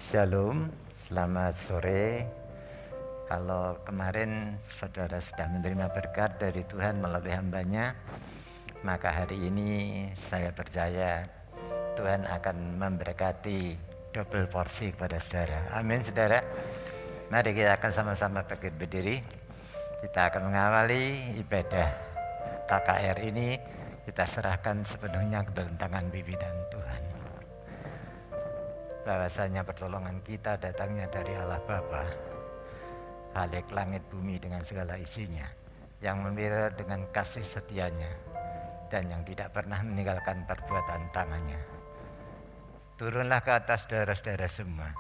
Shalom, selamat sore. Kalau kemarin saudara sudah menerima berkat dari Tuhan melalui hambanya, maka hari ini saya percaya Tuhan akan memberkati double porsi kepada saudara. Amin saudara. Mari kita akan sama-sama bangkit berdiri. Kita akan mengawali ibadah KKR ini. Kita serahkan sepenuhnya ke dalam tangan pimpinan Tuhan. Bahwasanya pertolongan kita datangnya dari Allah Bapa, Khalik langit bumi dengan segala isinya, yang memelihara dengan kasih setianya, dan yang tidak pernah meninggalkan perbuatan tangannya. Turunlah ke atas saudara-saudara semua,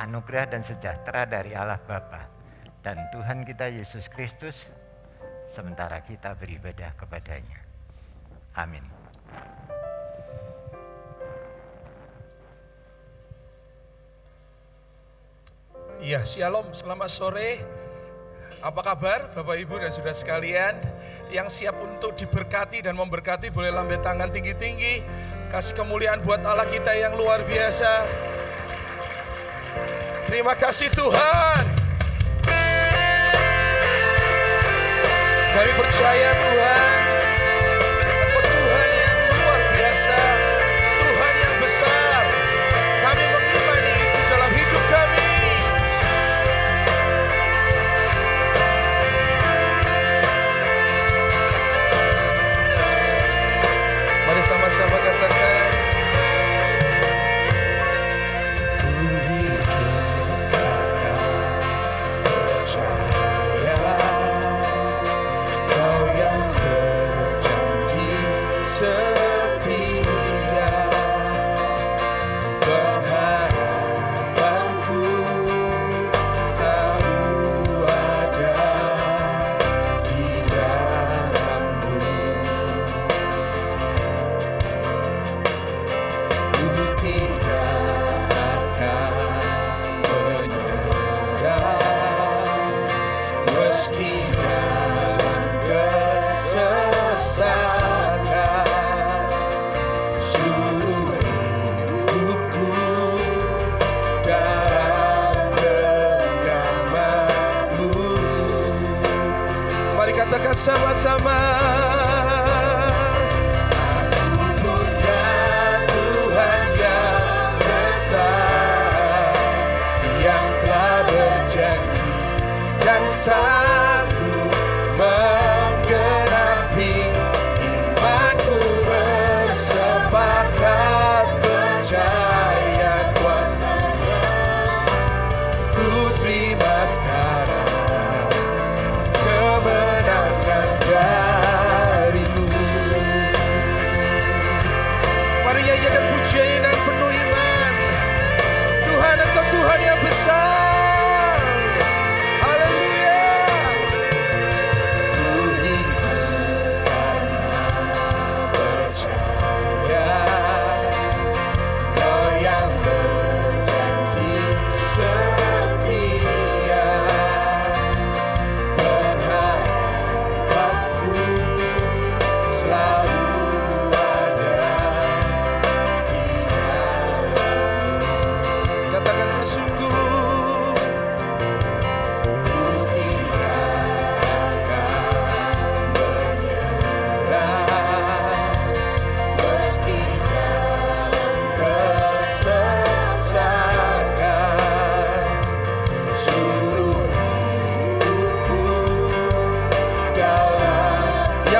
anugerah dan sejahtera dari Allah Bapa dan Tuhan kita Yesus Kristus, sementara kita beribadah kepadanya. Amin. Ya, shalom, selamat sore. Apa kabar Bapak Ibu dan Saudara sekalian? Yang siap untuk diberkati dan memberkati boleh lambaikan tangan tinggi-tinggi. Kasih kemuliaan buat Allah kita yang luar biasa. Terima kasih Tuhan. Kami percaya Tuhan, Engkau Tuhan yang luar biasa, Tuhan yang besar. Kami mengimani itu dalam hidup kami. Mari sama-sama katakan, ku hidup akan percaya Kau yang berjanji setia, pengharapanku selalu ada di dalam-Mu. Ku tidak akan menyerah meski dalam kesesakan. Seluruh hidupku dalam genggaman-Mu. Mari katakan sama-sama. Dan sanggup menggenapi imanku, bersepakat percaya kuasa-Nya. Ku terima sekarang kemenangan dari-Mu. Mari nyanyikan pujian ini dengan penuh iman. Tuhan, Engkau Tuhan yang besar.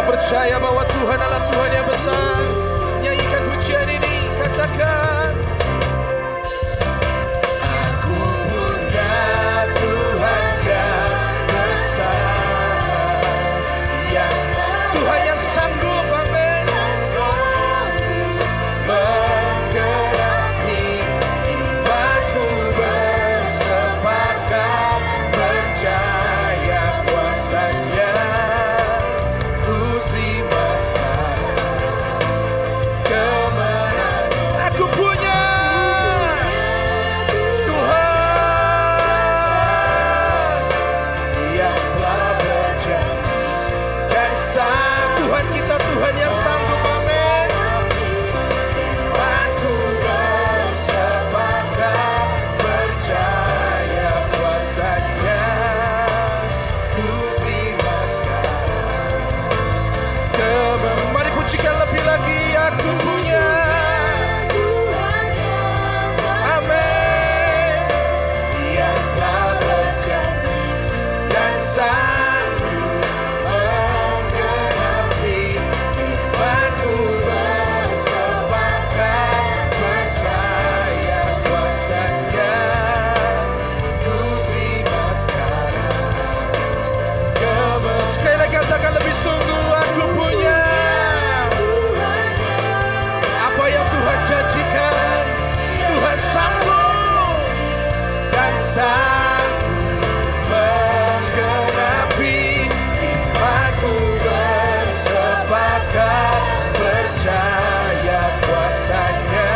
Percaya bahwa Tuhan adalah Tuhan yang besar. Nyanyikan pujian ini, katakan, aku punya Tuhan yang besar, yang Tuhan yang sanggup, amin, menggenapi imanku, bersepakat percaya kuasa-Nya. Ku terima sekarang sanggup menggenapi imanku bersepakat percaya kuasanya.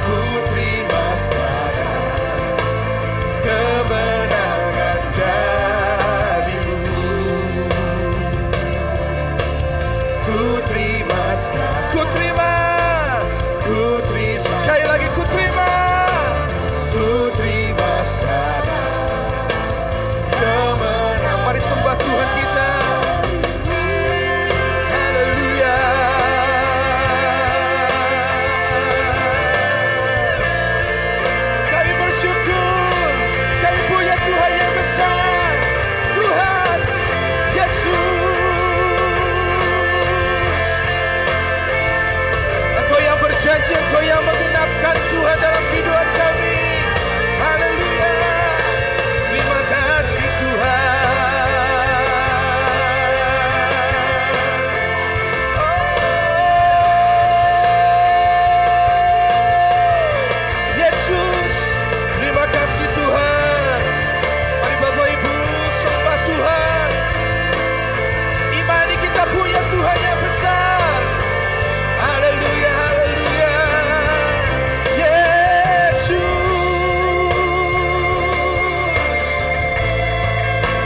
Ku terima sekarang kemenangan darimu. Ku terima sekarang, ku terima, sekali lagi ku terima sekarang kemenangan. Mari sembah Tuhan kita. Haleluya. Kami bersyukur, kami punya Tuhan yang besar, Tuhan Yesus. Engkau yang berjanji, Engkau yang menggenapkan Tuhan dalam kehidupan kami. Haleluya. Terima kasih Tuhan. Oh, Yesus, terima kasih Tuhan. Mari Bapak Ibu sembah Tuhan. Imani kita punya Tuhan yang besar. Haleluya, haleluya. Yesus,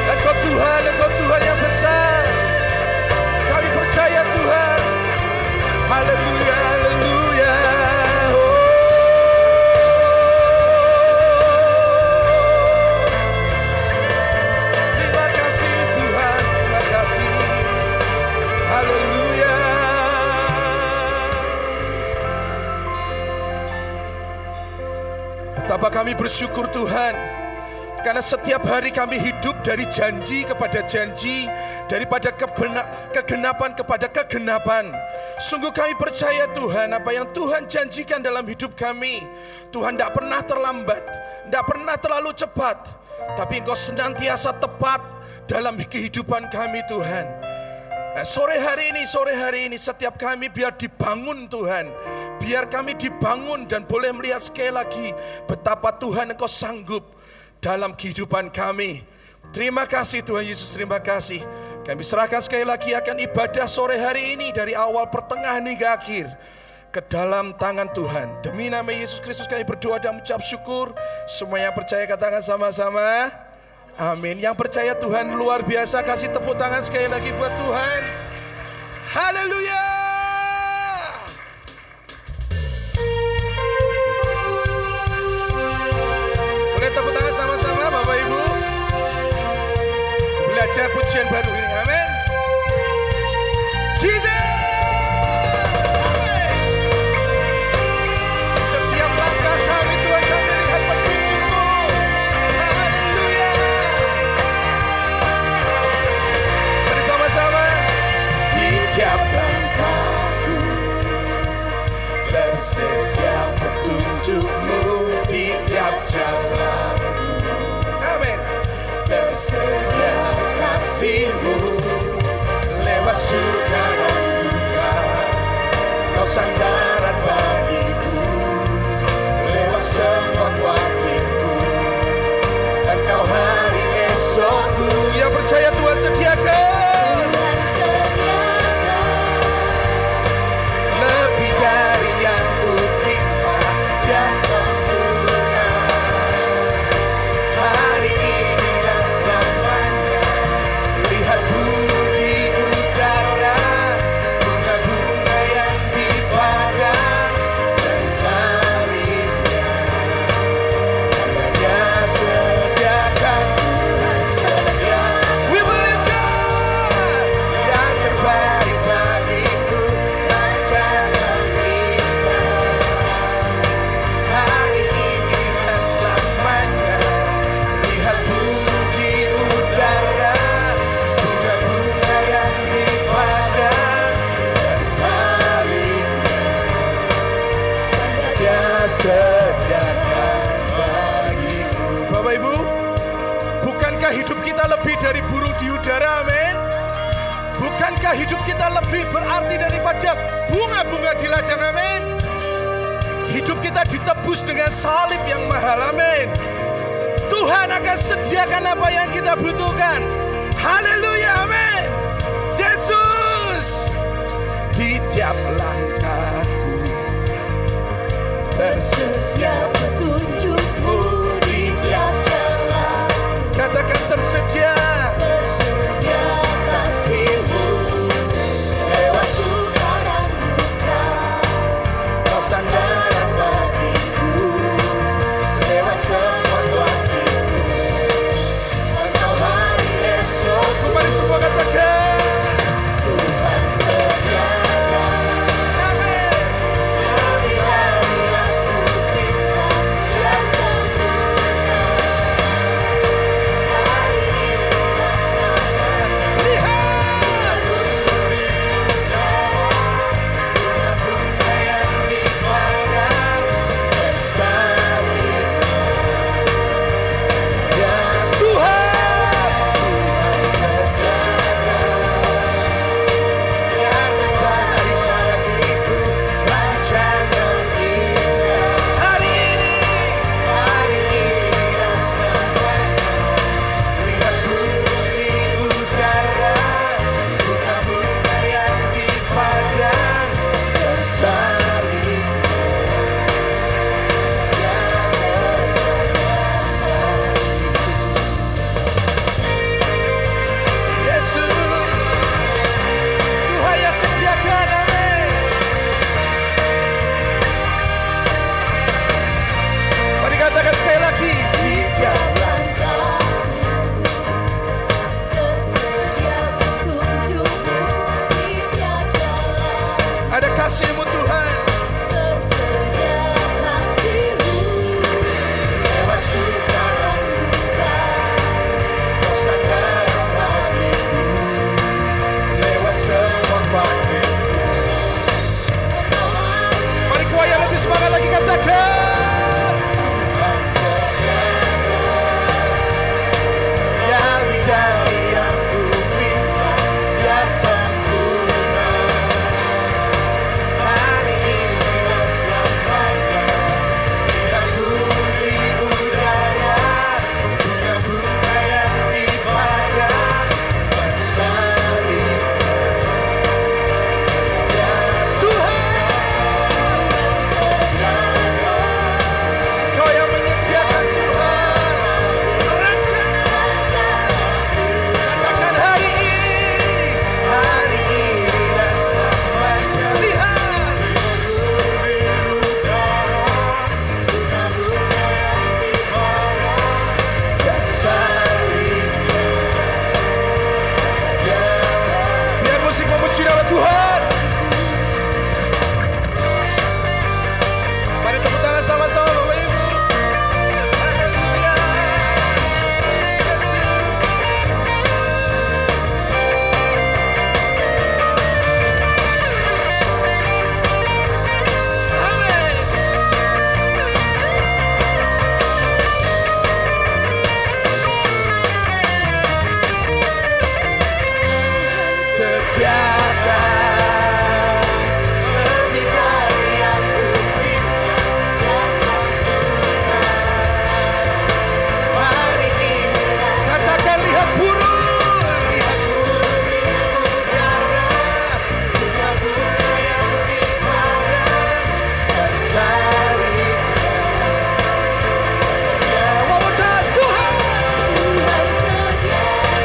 Engkau Tuhan yang besar. Kami percaya Tuhan. Haleluya, haleluya. Oh. Terima kasih Tuhan, terima kasih. Haleluya. Betapa kami bersyukur Tuhan, karena setiap hari kami hidup dari janji kepada janji, daripada kegenapan kepada kegenapan. Sungguh kami percaya Tuhan, apa yang Tuhan janjikan dalam hidup kami, Tuhan tidak pernah terlambat, tidak pernah terlalu cepat, tapi Engkau senantiasa tepat dalam kehidupan kami Tuhan. Sore hari ini setiap kami biar dibangun Tuhan. Biar kami dibangun dan boleh melihat sekali lagi betapa Tuhan Engkau sanggup dalam kehidupan kami. Terima kasih Tuhan Yesus, terima kasih. Kami serahkan sekali lagi akan ibadah sore hari ini dari awal pertengahan hingga akhir ke dalam tangan Tuhan. Demi nama Yesus Kristus kami berdoa dan mengucap syukur. Semua yang percaya katakan sama-sama. Amin. Yang percaya Tuhan luar biasa, kasih tepuk tangan sekali lagi buat Tuhan. Haleluya. Boleh tepuk tangan sama-sama Bapak Ibu. Belajar pujian baru ini. Amin. Jesus. Setiap langkah kami Tuhan, kami lihat petunjuk-Mu. Haleluya. Mari sama-sama. Di tiap langkahku bersedia petunjuk-Mu, di tiap jalanku. Amin. Tersedia kasih-Mu, lewat suka dan duka. Kau sandaran bagiku, lewat semua kuatiku. Engkau hari esokku. Yang percaya Tuhan sediakan lebih dari yang ku minta dan sempurna. Hari ini dan selamanya, lihat budi udara, bunga-bunga yang di padang dan salibnya. Hanya sediakan Tuhan sedia. We believe God, yang terbaik bagiku, rancangan indah. Hari ini dan selamanya, lihat budi udara, bunga-bunga yang di padang dan salibnya. Dia sediakan bagiku. Bapak Ibu, bukankah hidup kita lebih dari burung di udara? Amin. Bukankah hidup kita lebih berarti daripada bunga-bunga di ladang? Amin. Hidup kita ditebus dengan salib yang mahal. Amin. Tuhan akan sediakan apa yang kita butuhkan. Haleluya, amin. Yesus, di tiap langkahku tersedia petunjukmu, di tiap jalan. Katakan tersedia. Tersedia kasihmu, lewat suka dan duka. Kau sandaran bagiku, lewat semua waktuku. Engkau hari esok. Kembali semua katakan. Tuhan sediakan. Amin. Hari-hari aku minta, ya sempurna. Hari ini laksanakan. Lihat. Bunga bunga yang dipajang bersalin. Ya Tuhan, Tuhan sediakan yang terbaik bagiku, rancangan indah. Hari ini rasakan. Lihat burung di udara, bunga-bunga yang dipajang bersalin. Yesus, Tuhan yang sediakan, amin. Mari katakan sekali lagi. Di tiap langkah tersedia petunjukmu, di tiap jalan. Ada kasih-Mu Tuhan. Tersedia kasih-Mu, lewat suka dan duka. Kau sandaran bagiku, lewat semua waktuku. Mari choir lebih semangat lagi, katakan. Tuhan sediakan yang dari yang ku minta, ya sempurna. Hari ini rasakan. Lihat burung di udara, bunga-bunga yang dipajang bersalin. Ya Tuhan, Kau yang menyediakan Tuhan rancangan. Katakan hari ini rasakan. Lihat bunga-bunga yang dipajang bersalin. Biar musik memuji nama Tuhan. Mari tepuk tangan sama-sama Bapak Ibu. Haleluya. Yesus. Amin. Sediakan lebih dari yang ku minta, ya sempurna. Hari ini katakan. Lihat burung di udara, bunga-bunga yang dipajang bersalin. One more time, Tuhan. Tuhan sediakan.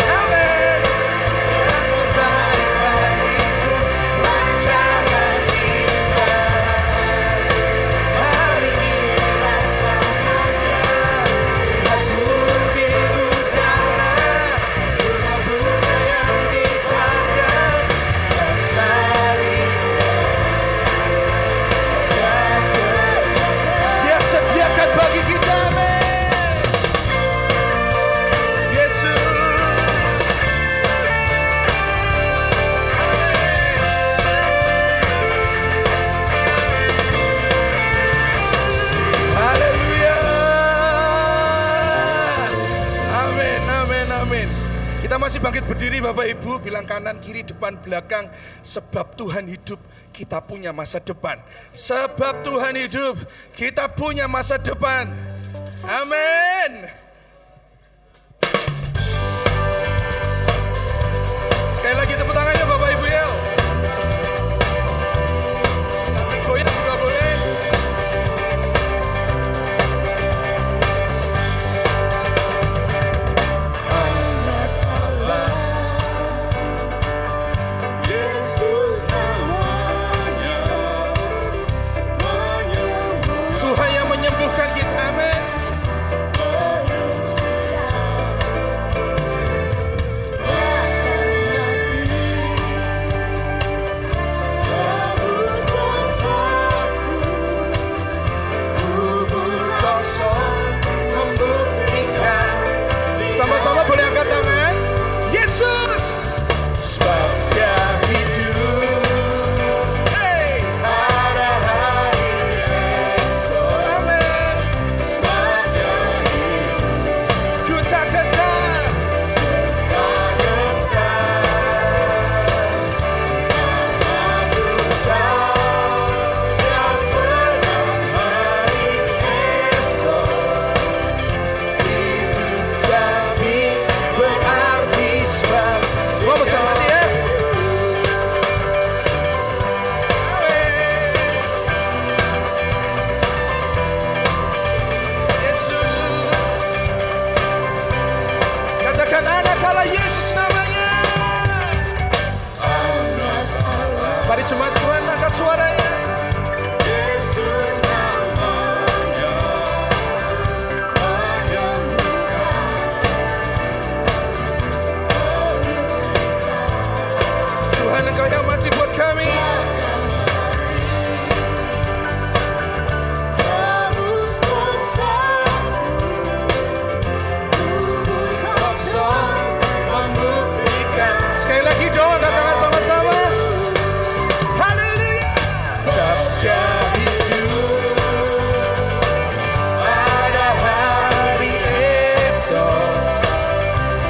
Amin. Yang terbaik bagiku, rancangan indah. Hari ini rasakan. Lihat burung di udara, bunga-bunga yang dipajang bersalin. Dia sediakan bagi kita, amin. Yesus. Haleluya. Amin, amin, amin. Kita masih bangkit berdiri Bapak Ibu, bilang kanan, kiri, depan, belakang. Sebab Tuhan hidup, kita punya masa depan. Sebab Tuhan hidup, kita punya masa depan. Amin. Sekali lagi tepuk tangannya Bapak Ibu ya. Sambil goyang juga boleh. Anak Allah, Yesus namanya menyembuhkan. Tuhan yang menyembuhkan kita. Amin. Sama-sama boleh angkat tangan. Yesus sebab Dia hidup. Hey, pada hari esok. Amin. Sebab Dia hidup. Ku tak gentar. Katakan anak Allah, Yesus namanya. Mari jemaat Tuhan angkat suaranya. Yesus namanya Tuhan Engkau yang mati buat kami. Sekali lagi dong, angkat tangan sama-sama. Haleluya. Sebab Dia hidup pada hari esok.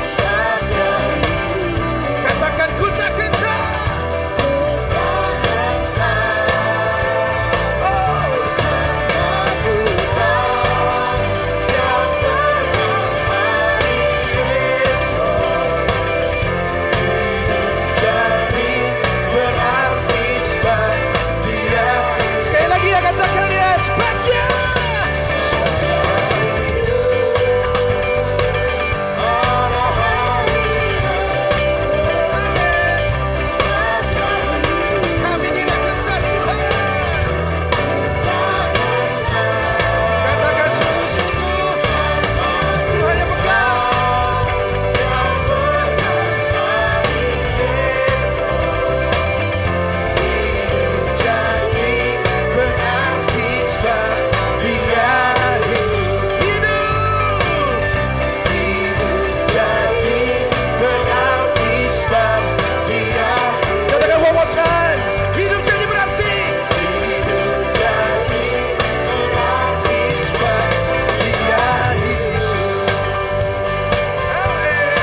Sebab Dia hidup. Katakan ku tak gentar. Sekali lagi ya, katakan ya, sebabnya. Kami tidak gentar Tuhan. Katakan sungguh-sungguh Tuhan yang pegang. Berarti sebab Dia hidup jadi berarti sebab Dia. Katakan one more time. Hidup jadi berarti sebab Dia hidup. Amin.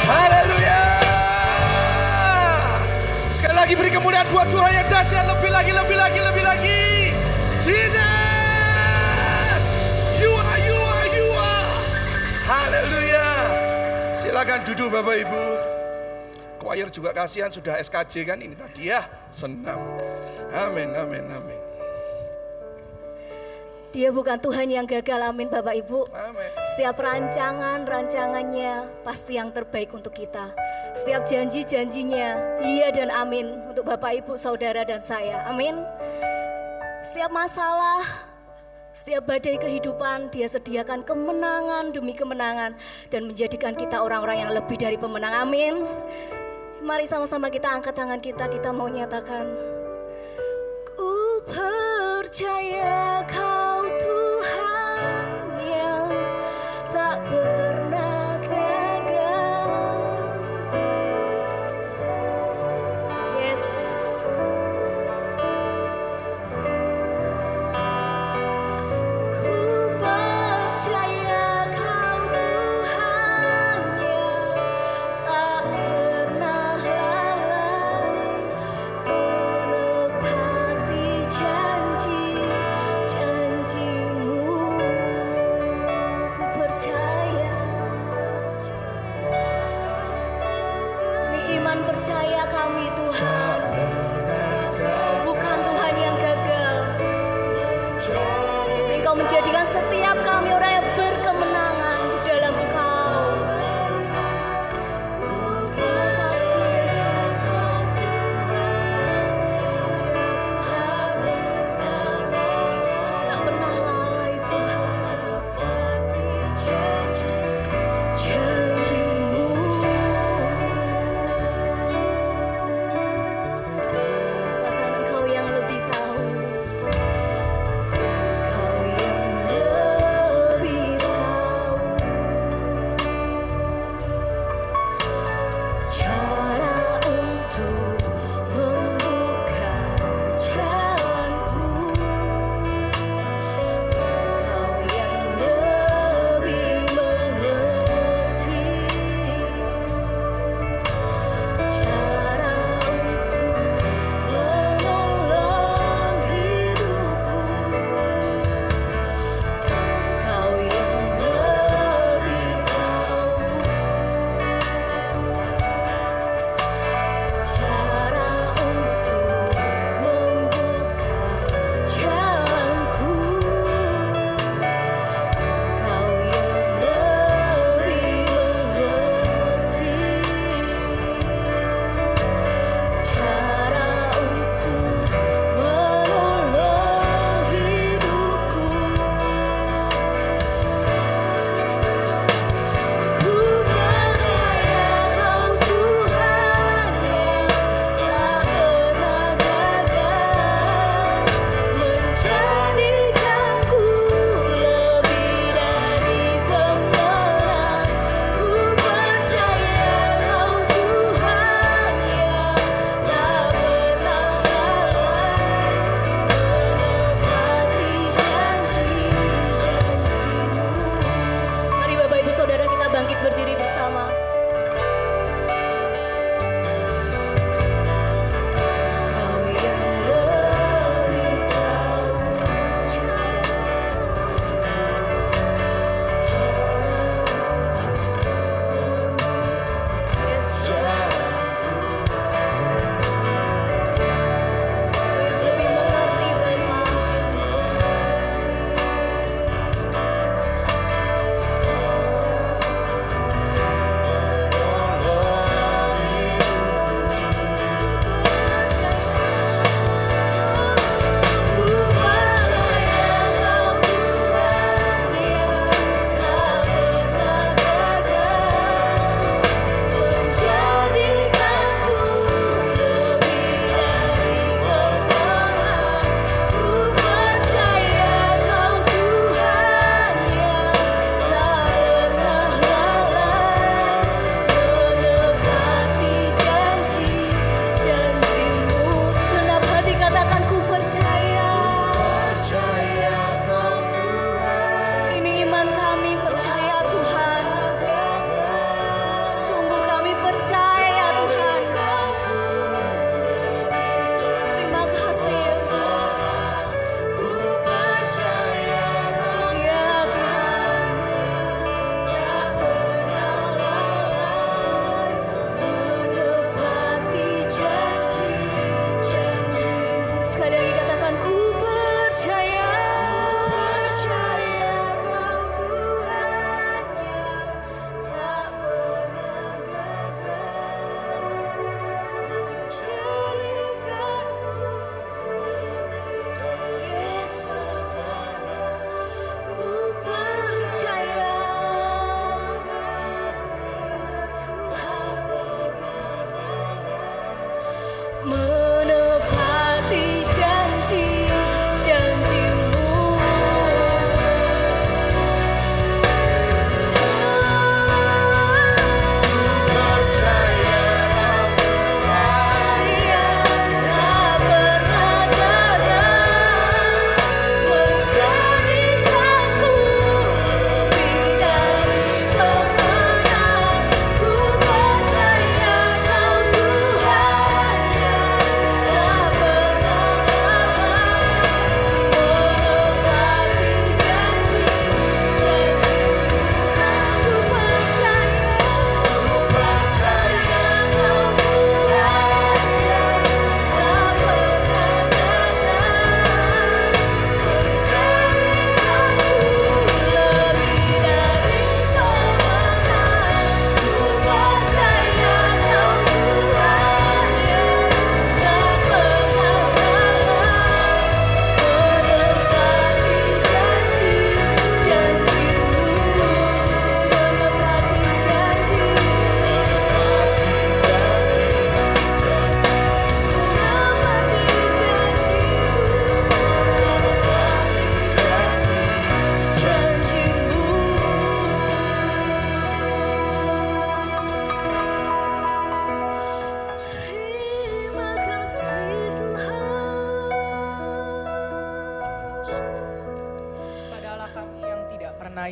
Haleluya. Sekali lagi beri kemuliaan buat Tuhan yang dahsyat. Lebih lagi. Jesus, you are. Haleluya. Silakan duduk Bapak Ibu. Choir juga kasihan sudah SKJ kan ini tadi ya. Senam. Amin. Dia bukan Tuhan yang gagal, amin Bapak Ibu. Amin. Setiap rancangannya pasti yang terbaik untuk kita. Setiap janjinya, iya dan amin untuk Bapak Ibu, saudara dan saya, amin. Setiap masalah, setiap badai kehidupan, Dia sediakan kemenangan demi kemenangan dan menjadikan kita orang-orang yang lebih dari pemenang, amin. Mari sama-sama kita angkat tangan kita mau nyatakan, ku percaya Kau Tuhan yang tak pernah gagal. Yes. Ku percaya Kau Tuhan yang tak percaya kami Tuhan. Bukan Tuhan yang gagal. Engkau menjadikan setiap kami orang yang berkemenangan di dalam Engkau. Terima kasih Yesus. Tuhan, tak pernah lalai Tuhan. Janji-Mu. Bahkan Engkau yang lebih tahu. Kau yang lebih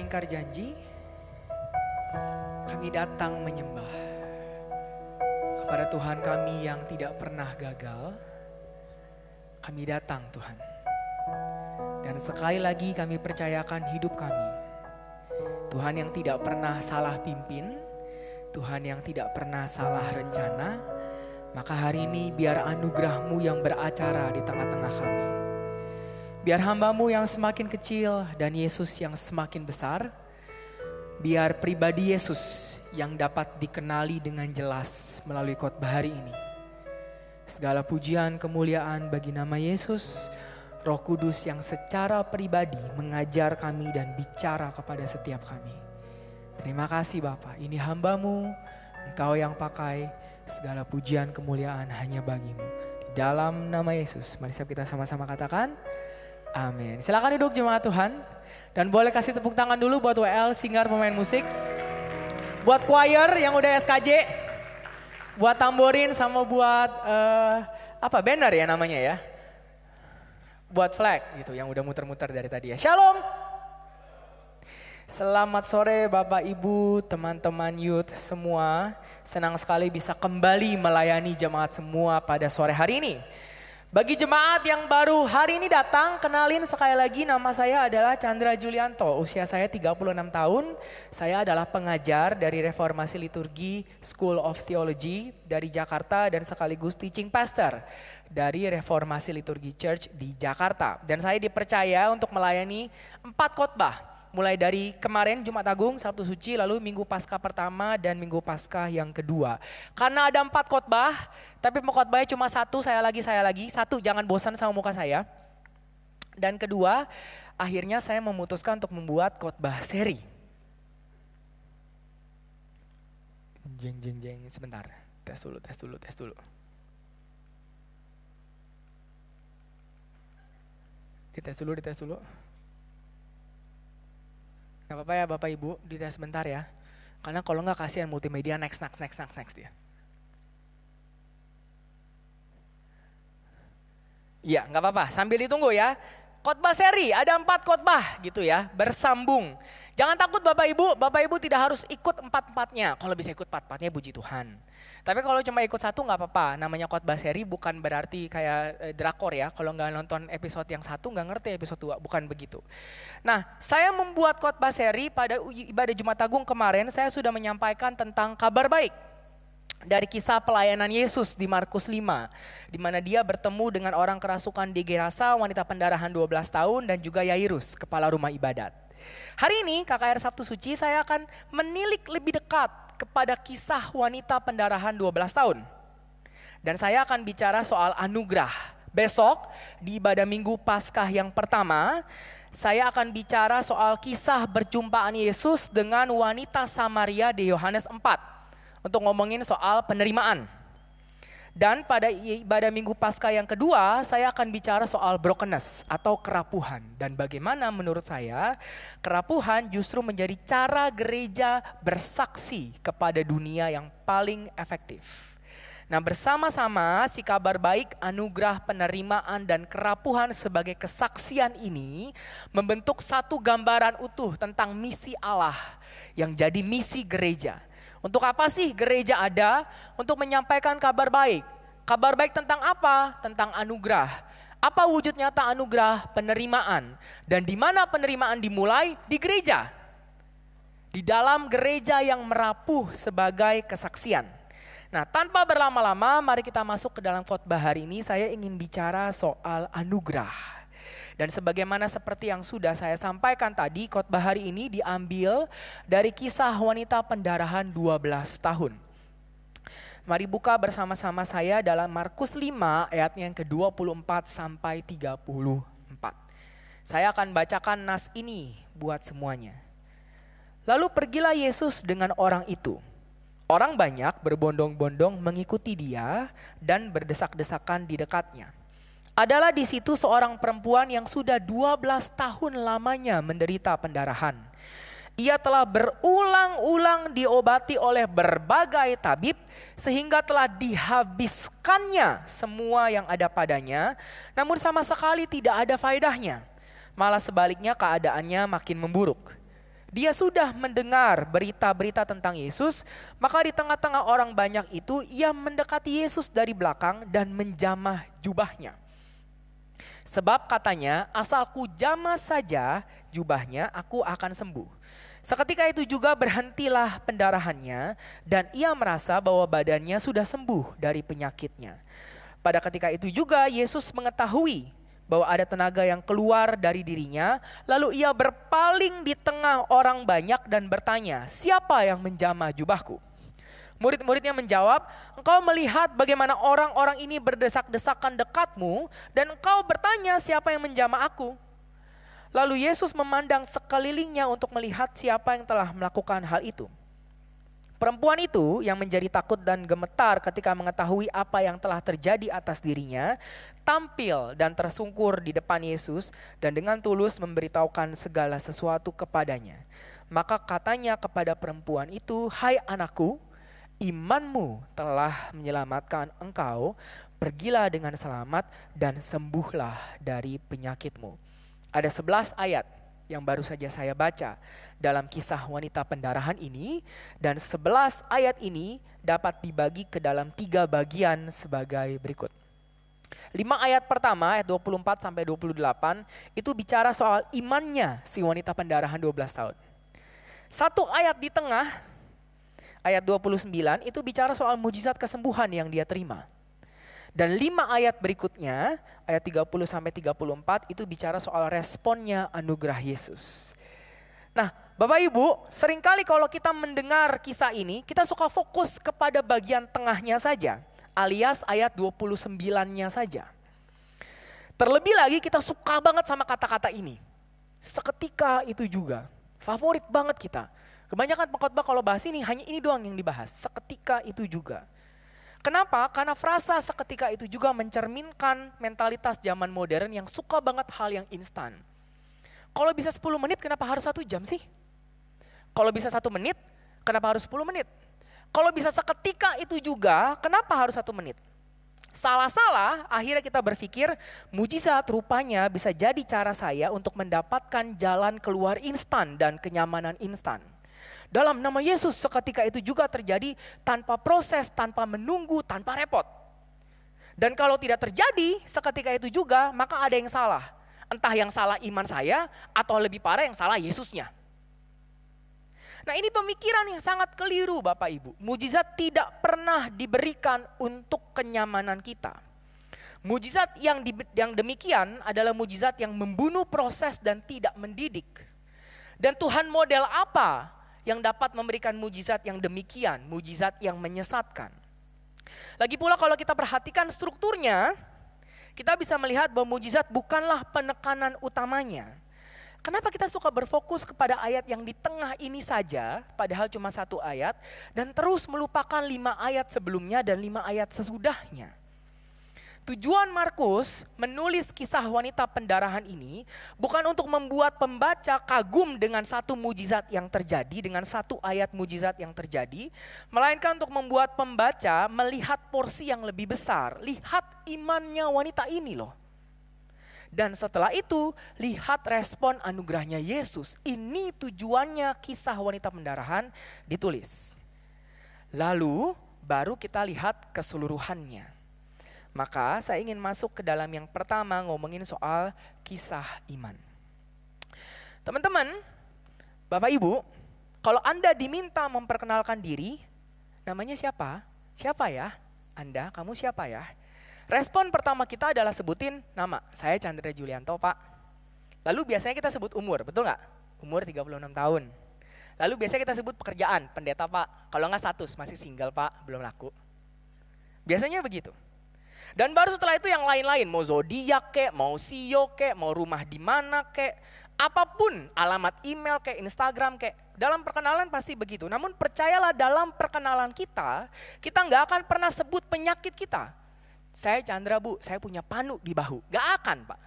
mengingkar janji, kami datang menyembah kepada Tuhan kami yang tidak pernah gagal. Kami datang Tuhan. Dan sekali lagi kami percayakan hidup kami. Tuhan yang tidak pernah salah pimpin, Tuhan yang tidak pernah salah rencana, maka hari ini biar anugerah-Mu yang beracara di tengah-tengah kami. Biar hamba-Mu yang semakin kecil dan Yesus yang semakin besar, biar pribadi Yesus yang dapat dikenali dengan jelas melalui khotbah hari ini. Segala pujian kemuliaan bagi nama Yesus, Roh Kudus yang secara pribadi mengajar kami dan bicara kepada setiap kami. Terima kasih Bapa, ini hamba-Mu, Engkau yang pakai, segala pujian kemuliaan hanya bagi-Mu. Di dalam nama Yesus, mari kita sama-sama katakan, amin. Silakan duduk jemaat Tuhan. Dan boleh kasih tepuk tangan dulu buat WL, Singer pemain musik. Buat choir yang udah SKJ. Buat tamborin sama buat banner ya namanya ya. Buat flag gitu yang udah muter-muter dari tadi ya. Shalom. Selamat sore Bapak Ibu, teman-teman youth semua. Senang sekali bisa kembali melayani jemaat semua pada sore hari ini. Bagi jemaat yang baru hari ini datang, kenalin sekali lagi, nama saya adalah Chandra Julianto. Usia saya 36 tahun, saya adalah pengajar dari Reformasi Liturgi School of Theology dari Jakarta dan sekaligus teaching pastor dari Reformasi Liturgi Church di Jakarta. Dan saya dipercaya untuk melayani 4 khotbah. Mulai dari kemarin Jumat Agung, Sabtu Suci, lalu Minggu Paskah pertama dan Minggu Paskah yang kedua. Karena ada 4 khotbah, tapi khotbahnya cuma satu, saya lagi. Satu, jangan bosan sama muka saya. Dan kedua, akhirnya saya memutuskan untuk membuat khotbah seri. Jeng, sebentar. Tes dulu. Dites dulu. Gak apa-apa ya Bapak Ibu, dites sebentar ya. Karena kalau nggak kasihan multimedia next dia. Iya nggak apa-apa, sambil ditunggu ya. Khotbah seri, ada 4 khotbah gitu ya, bersambung. Jangan takut Bapak Ibu tidak harus ikut 4-4-nya. Kalau bisa ikut 4-4-nya puji Tuhan. Tapi kalau cuma ikut satu nggak apa-apa, namanya khotbah seri bukan berarti kayak drakor ya. Kalau nggak nonton episode yang 1 nggak ngerti episode 2, bukan begitu. Nah, saya membuat khotbah seri pada ibadah Jumat Agung kemarin, saya sudah menyampaikan tentang kabar baik. Dari kisah pelayanan Yesus di Markus 5, di mana dia bertemu dengan orang kerasukan di Gerasa, wanita pendarahan 12 tahun, dan juga Yairus, kepala rumah ibadat. Hari ini KKR Sabtu Suci saya akan menilik lebih dekat kepada kisah wanita pendarahan 12 tahun. Dan saya akan bicara soal anugerah. Besok di ibadah Minggu Paskah yang pertama, saya akan bicara soal kisah berjumpaan Yesus dengan wanita Samaria di Yohanes 4. Untuk ngomongin soal penerimaan. Dan pada ibadah Minggu Paskah yang kedua, saya akan bicara soal brokenness atau kerapuhan. Dan bagaimana menurut saya, kerapuhan justru menjadi cara gereja bersaksi kepada dunia yang paling efektif. Nah, bersama-sama si kabar baik, anugerah, penerimaan, dan kerapuhan sebagai kesaksian ini membentuk satu gambaran utuh tentang misi Allah yang jadi misi gereja. Untuk apa sih gereja ada? Untuk menyampaikan kabar baik. Kabar baik tentang apa? Tentang anugerah. Apa wujud nyata anugerah? Penerimaan. Dan di mana penerimaan dimulai? Di gereja. Di dalam gereja yang merapuh sebagai kesaksian. Nah, tanpa berlama-lama, mari kita masuk ke dalam khotbah hari ini. Saya ingin bicara soal anugerah. Dan sebagaimana seperti yang sudah saya sampaikan tadi, khotbah hari ini diambil dari kisah wanita pendarahan 12 tahun. Mari buka bersama-sama saya dalam Markus 5 ayat yang ke-24 sampai 34. Saya akan bacakan nas ini buat semuanya. Lalu pergilah Yesus dengan orang itu. Orang banyak berbondong-bondong mengikuti dia dan berdesak-desakan di dekatnya. Adalah di situ seorang perempuan yang sudah 12 tahun lamanya menderita pendarahan. Ia telah berulang-ulang diobati oleh berbagai tabib sehingga telah dihabiskannya semua yang ada padanya, namun sama sekali tidak ada faedahnya. Malah sebaliknya keadaannya makin memburuk. Dia sudah mendengar berita-berita tentang Yesus, maka di tengah-tengah orang banyak itu ia mendekati Yesus dari belakang dan menjamah jubahnya. Sebab katanya, asalku jamah saja jubahnya, aku akan sembuh. Seketika itu juga berhentilah pendarahannya dan ia merasa bahwa badannya sudah sembuh dari penyakitnya. Pada ketika itu juga Yesus mengetahui bahwa ada tenaga yang keluar dari dirinya, lalu ia berpaling di tengah orang banyak dan bertanya, siapa yang menjamah jubahku? Murid-muridnya menjawab, engkau melihat bagaimana orang-orang ini berdesak-desakan dekatmu dan engkau bertanya siapa yang menjamah aku? Lalu Yesus memandang sekelilingnya untuk melihat siapa yang telah melakukan hal itu. Perempuan itu yang menjadi takut dan gemetar ketika mengetahui apa yang telah terjadi atas dirinya, tampil dan tersungkur di depan Yesus dan dengan tulus memberitahukan segala sesuatu kepadanya. Maka katanya kepada perempuan itu, hai anakku, imanmu telah menyelamatkan engkau, pergilah dengan selamat dan sembuhlah dari penyakitmu. Ada 11 ayat yang baru saja saya baca dalam kisah wanita pendarahan ini, dan 11 ayat ini dapat dibagi ke dalam 3 bagian sebagai berikut. 5 ayat pertama, ayat 24 sampai 28, itu bicara soal imannya si wanita pendarahan 12 tahun. 1 ayat di tengah, ayat 29, itu bicara soal mujizat kesembuhan yang dia terima. Dan 5 ayat berikutnya, ayat 30 sampai 34, itu bicara soal responnya anugerah Yesus. Nah, Bapak Ibu, seringkali kalau kita mendengar kisah ini, kita suka fokus kepada bagian tengahnya saja, alias ayat 29-nya saja. Terlebih lagi kita suka banget sama kata-kata ini. Seketika itu juga, favorit banget kita. Kebanyakan pengkhotbah kalau bahas ini, hanya ini doang yang dibahas, seketika itu juga. Kenapa? Karena frasa seketika itu juga mencerminkan mentalitas zaman modern yang suka banget hal yang instan. Kalau bisa 10 menit, kenapa harus 1 jam sih? Kalau bisa 1 menit, kenapa harus 10 menit? Kalau bisa seketika itu juga, kenapa harus 1 menit? Salah-salah, akhirnya kita berpikir mujizat rupanya bisa jadi cara saya untuk mendapatkan jalan keluar instan dan kenyamanan instan. Dalam nama Yesus seketika itu juga terjadi tanpa proses, tanpa menunggu, tanpa repot. Dan kalau tidak terjadi seketika itu juga, maka ada yang salah. Entah yang salah iman saya atau lebih parah yang salah Yesusnya. Nah, ini pemikiran yang sangat keliru Bapak Ibu. Mujizat tidak pernah diberikan untuk kenyamanan kita. Mujizat yang demikian adalah mujizat yang membunuh proses dan tidak mendidik. Dan Tuhan model apa yang dapat memberikan mujizat yang demikian, mujizat yang menyesatkan? Lagi pula kalau kita perhatikan strukturnya, kita bisa melihat bahwa mujizat bukanlah penekanan utamanya. Kenapa kita suka berfokus kepada ayat yang di tengah ini saja, padahal cuma 1 ayat, dan terus melupakan 5 ayat sebelumnya dan 5 ayat sesudahnya? Tujuan Markus menulis kisah wanita pendarahan ini bukan untuk membuat pembaca kagum dengan 1 mujizat yang terjadi, dengan 1 ayat mujizat yang terjadi, melainkan untuk membuat pembaca melihat porsi yang lebih besar. Lihat imannya wanita ini loh. Dan setelah itu, lihat respon anugerahnya Yesus. Ini tujuannya kisah wanita pendarahan ditulis. Lalu baru kita lihat keseluruhannya. Maka saya ingin masuk ke dalam yang pertama, ngomongin soal kisah iman. Teman-teman, Bapak Ibu, kalau Anda diminta memperkenalkan diri, namanya siapa? Siapa ya? Anda, kamu siapa ya? Respon pertama kita adalah sebutin nama. Saya Chandra Julianto, Pak. Lalu biasanya kita sebut umur, betul nggak? Umur 36 tahun. Lalu biasanya kita sebut pekerjaan, pendeta Pak. Kalau nggak status, masih single Pak, belum laku. Biasanya begitu. Dan baru setelah itu yang lain-lain, mau zodiak kek, mau CEO kek, mau rumah di mana kek, apapun, alamat email kek, Instagram kek, dalam perkenalan pasti begitu. Namun percayalah dalam perkenalan kita nggak akan pernah sebut penyakit kita. Saya Chandra Bu, saya punya panu di bahu, nggak akan Pak.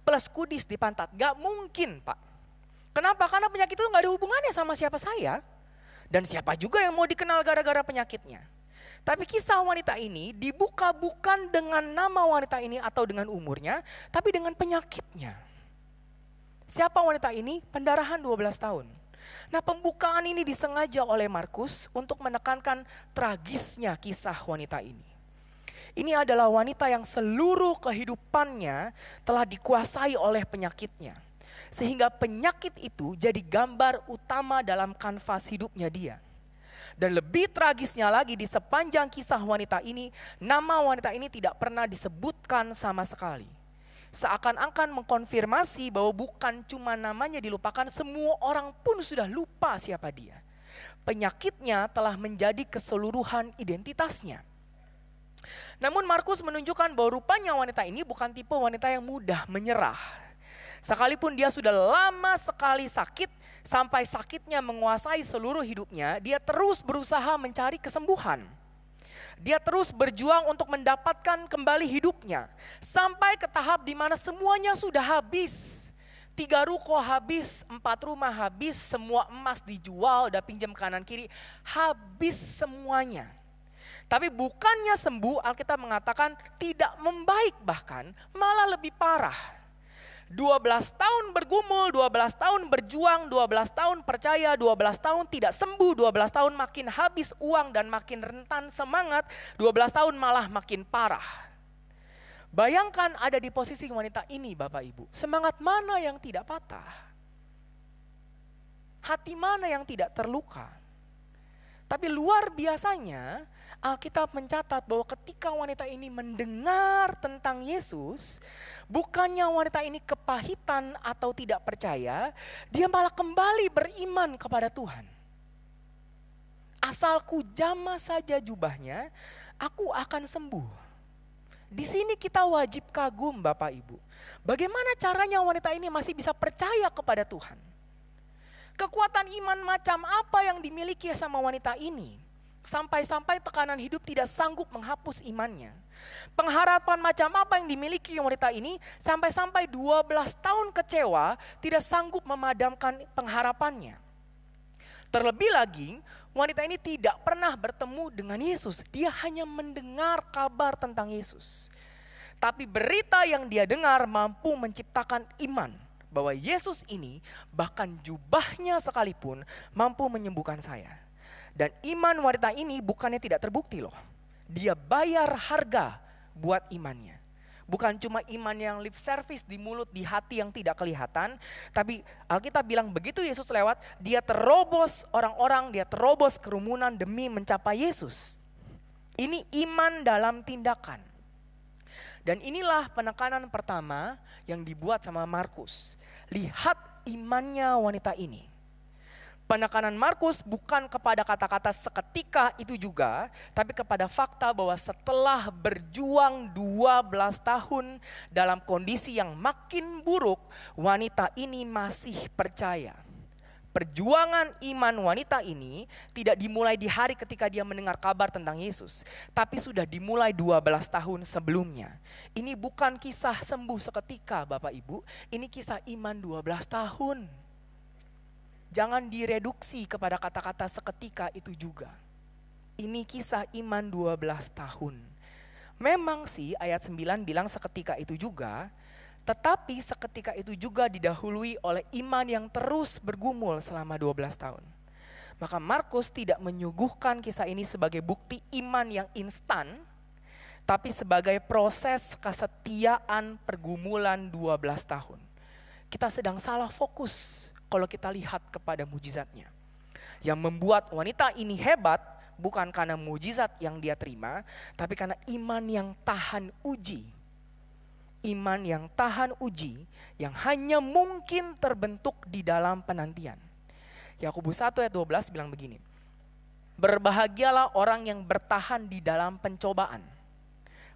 Plus kudis di pantat, nggak mungkin Pak. Kenapa? Karena penyakit itu nggak ada hubungannya sama siapa saya. Dan siapa juga yang mau dikenal gara-gara penyakitnya. Tapi kisah wanita ini dibuka bukan dengan nama wanita ini atau dengan umurnya, tapi dengan penyakitnya. Siapa wanita ini? Pendarahan 12 tahun. Nah, pembukaan ini disengaja oleh Markus untuk menekankan tragisnya kisah wanita ini. Ini adalah wanita yang seluruh kehidupannya telah dikuasai oleh penyakitnya. Sehingga penyakit itu jadi gambar utama dalam kanvas hidupnya dia. Dan lebih tragisnya lagi, di sepanjang kisah wanita ini, nama wanita ini tidak pernah disebutkan sama sekali. Seakan-akan mengkonfirmasi bahwa bukan cuma namanya dilupakan, semua orang pun sudah lupa siapa dia. Penyakitnya telah menjadi keseluruhan identitasnya. Namun Markus menunjukkan bahwa rupanya wanita ini bukan tipe wanita yang mudah menyerah. Sekalipun dia sudah lama sekali sakit, sampai sakitnya menguasai seluruh hidupnya, dia terus berusaha mencari kesembuhan. Dia terus berjuang untuk mendapatkan kembali hidupnya. Sampai ke tahap di mana semuanya sudah habis. 3 ruko habis, 4 rumah habis, semua emas dijual, udah pinjam kanan kiri, habis semuanya. Tapi bukannya sembuh, Alkitab mengatakan tidak membaik, bahkan malah lebih parah. 12 tahun bergumul, 12 tahun berjuang, 12 tahun percaya, 12 tahun tidak sembuh, 12 tahun makin habis uang dan makin rentan semangat, 12 tahun malah makin parah. Bayangkan ada di posisi wanita ini Bapak Ibu, semangat mana yang tidak patah? Hati mana yang tidak terluka? Tapi luar biasanya Alkitab mencatat bahwa ketika wanita ini mendengar tentang Yesus, bukannya wanita ini kepahitan atau tidak percaya, dia malah kembali beriman kepada Tuhan. Asalku jamah saja jubahnya, aku akan sembuh. Di sini kita wajib kagum Bapak Ibu. Bagaimana caranya wanita ini masih bisa percaya kepada Tuhan? Kekuatan iman macam apa yang dimiliki sama wanita ini? Sampai-sampai tekanan hidup tidak sanggup menghapus imannya. Pengharapan macam apa yang dimiliki wanita ini sampai-sampai 12 tahun kecewa tidak sanggup memadamkan pengharapannya. Terlebih lagi, wanita ini tidak pernah bertemu dengan Yesus. Dia hanya mendengar kabar tentang Yesus. Tapi berita yang dia dengar mampu menciptakan iman bahwa Yesus ini bahkan jubahnya sekalipun mampu menyembuhkan saya. Dan iman wanita ini bukannya tidak terbukti loh. Dia bayar harga buat imannya. Bukan cuma iman yang lip service di mulut, di hati yang tidak kelihatan. Tapi Alkitab bilang begitu Yesus lewat, dia terobos orang-orang, dia terobos kerumunan demi mencapai Yesus. Ini iman dalam tindakan. Dan inilah penekanan pertama yang dibuat sama Markus. Lihat imannya wanita ini. Penekanan Markus bukan kepada kata-kata seketika itu juga, tapi kepada fakta bahwa setelah berjuang 12 tahun dalam kondisi yang makin buruk, wanita ini masih percaya. Perjuangan iman wanita ini tidak dimulai di hari ketika dia mendengar kabar tentang Yesus, tapi sudah dimulai 12 tahun sebelumnya. Ini bukan kisah sembuh seketika Bapak Ibu, ini kisah iman 12 tahun. Jangan direduksi kepada kata-kata seketika itu juga. Ini kisah iman 12 tahun. Memang sih ayat 9 bilang seketika itu juga, tetapi seketika itu juga didahului oleh iman yang terus bergumul selama 12 tahun. Maka Markus tidak menyuguhkan kisah ini sebagai bukti iman yang instan, tapi sebagai proses kesetiaan pergumulan 12 tahun. Kita sedang salah fokus kalau kita lihat kepada mujizatnya. Yang membuat wanita ini hebat bukan karena mujizat yang dia terima, tapi karena iman yang tahan uji. Iman yang tahan uji yang hanya mungkin terbentuk di dalam penantian. Yakobus 1 ayat 12 bilang begini. Berbahagialah orang yang bertahan di dalam pencobaan.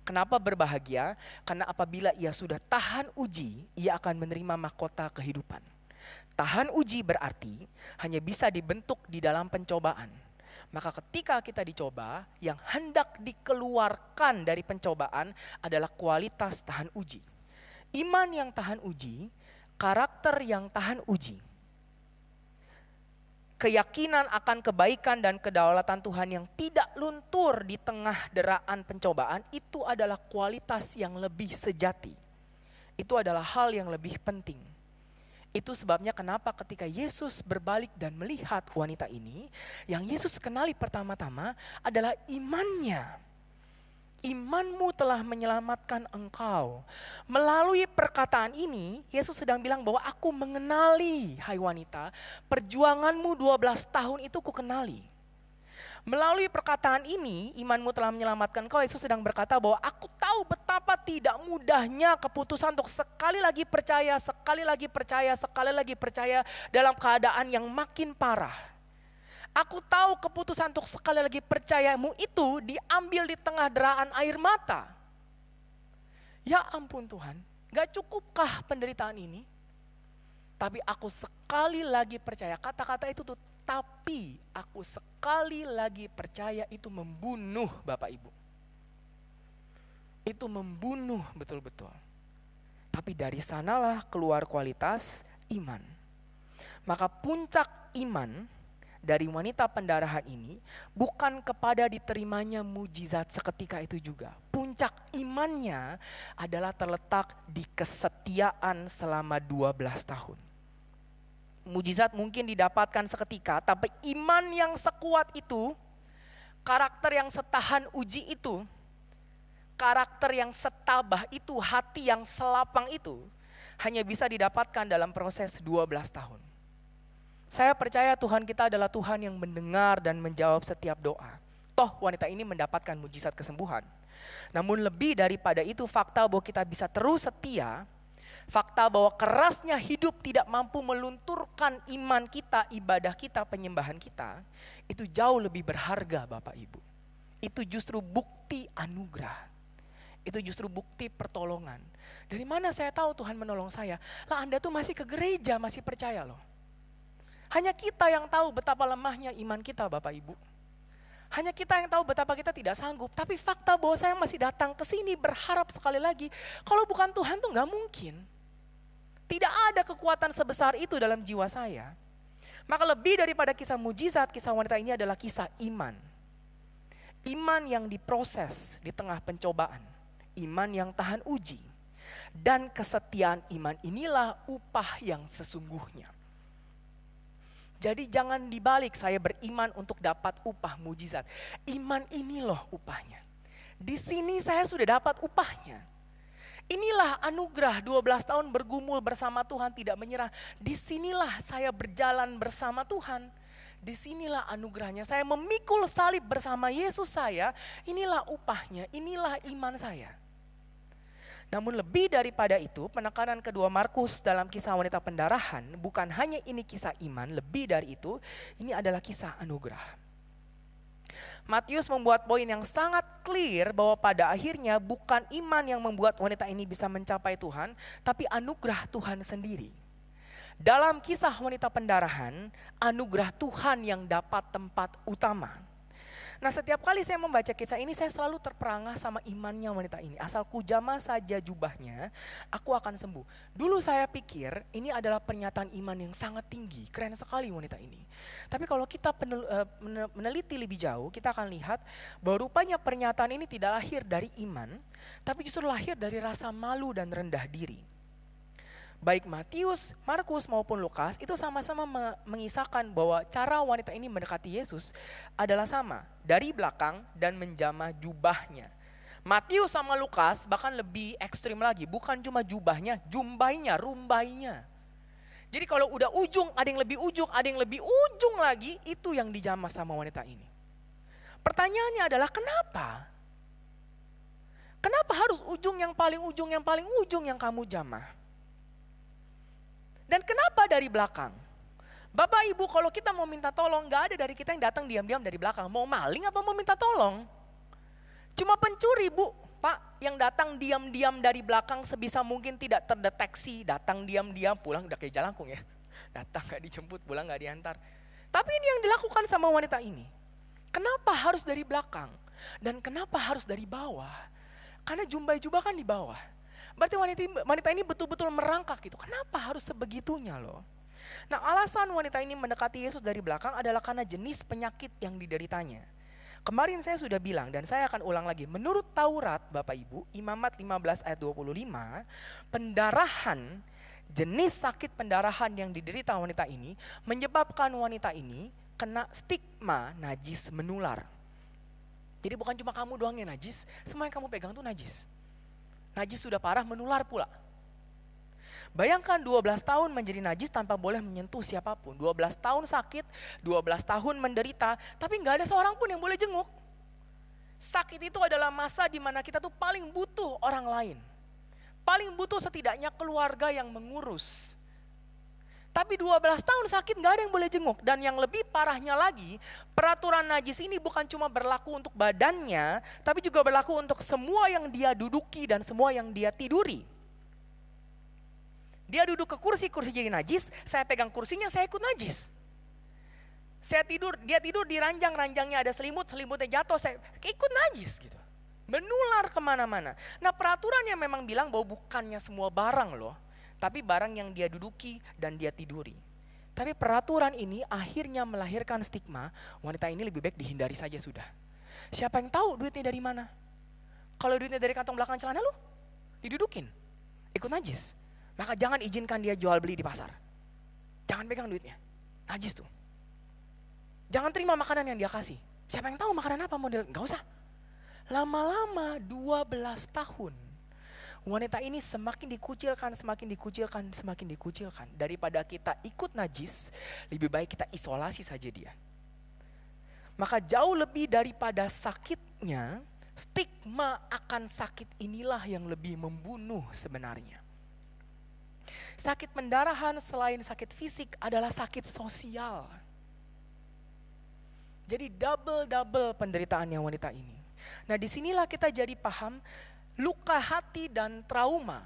Kenapa berbahagia? Karena apabila ia sudah tahan uji, ia akan menerima mahkota kehidupan. Tahan uji berarti hanya bisa dibentuk di dalam pencobaan. Maka ketika kita dicoba, yang hendak dikeluarkan dari pencobaan adalah kualitas tahan uji. Iman yang tahan uji, karakter yang tahan uji. Keyakinan akan kebaikan dan kedaulatan Tuhan yang tidak luntur di tengah deraan pencobaan, itu adalah kualitas yang lebih sejati. Itu adalah hal yang lebih penting. Itu sebabnya kenapa ketika Yesus berbalik dan melihat wanita ini, yang Yesus kenali pertama-tama adalah imannya. Imanmu telah menyelamatkan engkau. Melalui perkataan ini, Yesus sedang bilang bahwa aku mengenali, hai wanita, perjuanganmu 12 tahun itu kukenali. Melalui perkataan ini, imanmu telah menyelamatkan kau. Yesus sedang berkata bahwa aku tahu betapa tidak mudahnya keputusan untuk sekali lagi percaya, sekali lagi percaya, sekali lagi percaya dalam keadaan yang makin parah. Aku tahu keputusan untuk sekali lagi percayamu itu diambil di tengah deraan air mata. Ya ampun Tuhan, gak cukupkah penderitaan ini? Tapi aku sekali lagi percaya, kata-kata itu tuh, tapi aku sekali lagi percaya itu membunuh Bapak Ibu. Itu membunuh betul-betul. Tapi dari sanalah keluar kualitas iman. Maka puncak iman dari wanita pendarahan ini bukan kepada diterimanya mujizat seketika itu juga. Puncak imannya adalah terletak di kesetiaan selama 12 tahun. Mujizat mungkin didapatkan seketika, tapi iman yang sekuat itu, karakter yang setahan uji itu, karakter yang setabah itu, hati yang selapang itu, hanya bisa didapatkan dalam proses 12 tahun. Saya percaya Tuhan kita adalah Tuhan yang mendengar dan menjawab setiap doa. Toh wanita ini mendapatkan mujizat kesembuhan. Namun lebih daripada itu, fakta bahwa kita bisa terus setia, fakta bahwa kerasnya hidup tidak mampu melunturkan iman kita, ibadah kita, penyembahan kita, itu jauh lebih berharga Bapak Ibu. Itu justru bukti anugerah. Itu justru bukti pertolongan. Dari mana saya tahu Tuhan menolong saya? Lah Anda tuh masih ke gereja, masih percaya loh. Hanya kita yang tahu betapa lemahnya iman kita Bapak Ibu. Hanya kita yang tahu betapa kita tidak sanggup. Tapi fakta bahwa saya masih datang ke sini berharap sekali lagi. Kalau bukan Tuhan tuh gak mungkin. Tidak ada kekuatan sebesar itu dalam jiwa saya. Maka lebih daripada kisah mujizat, kisah wanita ini adalah kisah iman. Iman yang diproses di tengah pencobaan. Iman yang tahan uji. Dan kesetiaan iman inilah upah yang sesungguhnya. Jadi jangan dibalik saya beriman untuk dapat upah mujizat. Iman ini loh upahnya. Di sini saya sudah dapat upahnya. Inilah anugerah 12 tahun bergumul bersama Tuhan tidak menyerah. Disinilah saya berjalan bersama Tuhan. Disinilah anugerahnya. Saya memikul salib bersama Yesus saya. Inilah upahnya, inilah iman saya. Namun lebih daripada itu, penekanan kedua Markus dalam kisah wanita pendarahan, bukan hanya ini kisah iman, lebih dari itu, ini adalah kisah anugerah. Matius membuat poin yang sangat clear bahwa pada akhirnya bukan iman yang membuat wanita ini bisa mencapai Tuhan, tapi anugerah Tuhan sendiri. Dalam kisah wanita pendarahan, anugerah Tuhan yang dapat tempat utama. Nah setiap kali saya membaca kisah ini saya selalu terperangah sama imannya wanita ini. Asal kujamah saja jubahnya, aku akan sembuh. Dulu saya pikir ini adalah pernyataan iman yang sangat tinggi, keren sekali wanita ini. Tapi kalau kita meneliti lebih jauh, kita akan lihat bahwa rupanya pernyataan ini tidak lahir dari iman, tapi justru lahir dari rasa malu dan rendah diri. Baik Matius, Markus maupun Lukas itu sama-sama mengisahkan bahwa cara wanita ini mendekati Yesus adalah sama. Dari belakang dan menjamah jubahnya. Matius sama Lukas bahkan lebih ekstrim lagi. Bukan cuma jubahnya, jumbainya, rumbainya. Jadi kalau udah ujung, ada yang lebih ujung, ada yang lebih ujung lagi. Itu yang dijamah sama wanita ini. Pertanyaannya adalah kenapa? Kenapa harus ujung yang paling ujung yang kamu jamah? Dan kenapa dari belakang? Bapak Ibu kalau kita mau minta tolong gak ada dari kita yang datang diam-diam dari belakang. Mau maling apa mau minta tolong? Cuma pencuri Bu, Pak yang datang diam-diam dari belakang sebisa mungkin tidak terdeteksi. Datang diam-diam pulang udah kayak jalangkung ya. Datang gak dijemput pulang gak diantar. Tapi ini yang dilakukan sama wanita ini. Kenapa harus dari belakang? Dan kenapa harus dari bawah? Karena jubah kan di bawah. Berarti wanita ini betul-betul merangkak gitu. Kenapa harus sebegitunya loh? Nah alasan wanita ini mendekati Yesus dari belakang adalah karena jenis penyakit yang dideritanya. Kemarin saya sudah bilang dan saya akan ulang lagi. Menurut Taurat Bapak Ibu, Imamat 15 ayat 25, pendarahan jenis sakit pendarahan yang diderita wanita ini menyebabkan wanita ini kena stigma najis menular. Jadi bukan cuma kamu doang yang najis, semua yang kamu pegang tuh najis. Najis sudah parah, menular pula. Bayangkan 12 tahun menjadi najis tanpa boleh menyentuh siapapun. 12 tahun sakit, 12 tahun menderita, tapi gak ada seorang pun yang boleh jenguk. Sakit itu adalah masa di mana kita tuh paling butuh orang lain. Paling butuh setidaknya keluarga yang mengurus. Tapi 12 tahun sakit gak ada yang boleh jenguk. Dan yang lebih parahnya lagi, peraturan najis ini bukan cuma berlaku untuk badannya, tapi juga berlaku untuk semua yang dia duduki dan semua yang dia tiduri. Dia duduk ke kursi jadi najis, saya pegang kursinya, saya ikut najis. Dia tidur di ranjangnya ada selimutnya jatuh, saya ikut najis gitu. Menular kemana-mana. Nah peraturannya memang bilang bahwa bukannya semua barang loh, tapi barang yang dia duduki dan dia tiduri. Tapi peraturan ini akhirnya melahirkan stigma, wanita ini lebih baik dihindari saja sudah. Siapa yang tahu duitnya dari mana? Kalau duitnya dari kantong belakang celana lu, didudukin, ikut najis. Maka jangan izinkan dia jual beli di pasar. Jangan pegang duitnya, najis tuh. Jangan terima makanan yang dia kasih. Siapa yang tahu makanan apa model, gak usah. Lama-lama 12 tahun, wanita ini semakin dikucilkan. Daripada kita ikut najis, lebih baik kita isolasi saja dia. Maka jauh lebih daripada sakitnya, stigma akan sakit inilah yang lebih membunuh sebenarnya. Sakit pendarahan selain sakit fisik adalah sakit sosial. Jadi double penderitaannya wanita ini. Nah disinilah kita jadi paham luka hati dan trauma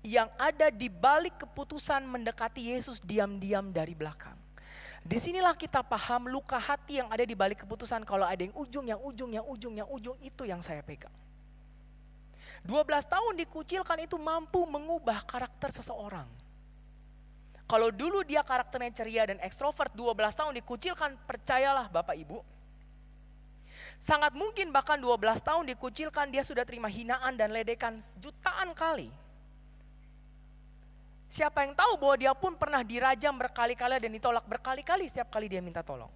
yang ada di balik keputusan mendekati Yesus diam-diam dari belakang. Disinilah kita paham luka hati yang ada di balik keputusan kalau ada yang ujung itu yang saya pegang. 12 tahun dikucilkan itu mampu mengubah karakter seseorang. Kalau dulu dia karakternya ceria dan ekstrovert, 12 tahun dikucilkan, percayalah Bapak Ibu. Sangat mungkin bahkan 12 tahun dikucilkan dia sudah terima hinaan dan ledekan jutaan kali. Siapa yang tahu bahwa dia pun pernah dirajam berkali-kali dan ditolak berkali-kali setiap kali dia minta tolong.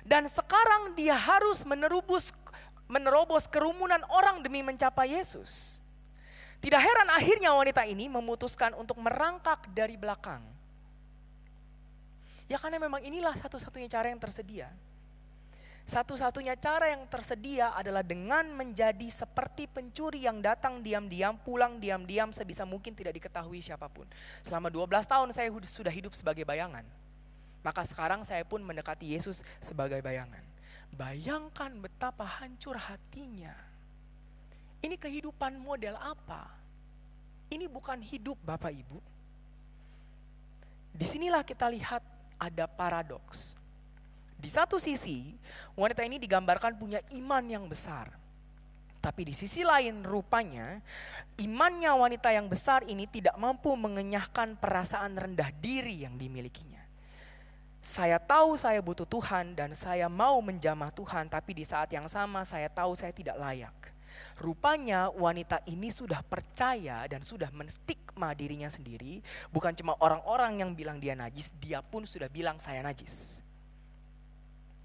Dan sekarang dia harus menerobos kerumunan orang demi mencapai Yesus. Tidak heran akhirnya wanita ini memutuskan untuk merangkak dari belakang. Ya karena memang inilah satu-satunya cara yang tersedia. Satu-satunya cara yang tersedia adalah dengan menjadi seperti pencuri yang datang diam-diam, pulang diam-diam, sebisa mungkin tidak diketahui siapapun. Selama 12 tahun saya sudah hidup sebagai bayangan. Maka sekarang saya pun mendekati Yesus sebagai bayangan. Bayangkan betapa hancur hatinya. Ini kehidupan model apa? Ini bukan hidup Bapak Ibu. Disinilah kita lihat ada paradoks. Di satu sisi, wanita ini digambarkan punya iman yang besar. Tapi di sisi lain rupanya, imannya wanita yang besar ini tidak mampu mengenyahkan perasaan rendah diri yang dimilikinya. Saya tahu saya butuh Tuhan dan saya mau menjamah Tuhan, tapi di saat yang sama saya tahu saya tidak layak. Rupanya wanita ini sudah percaya dan sudah menstigma dirinya sendiri. Bukan cuma orang-orang yang bilang dia najis, dia pun sudah bilang saya najis.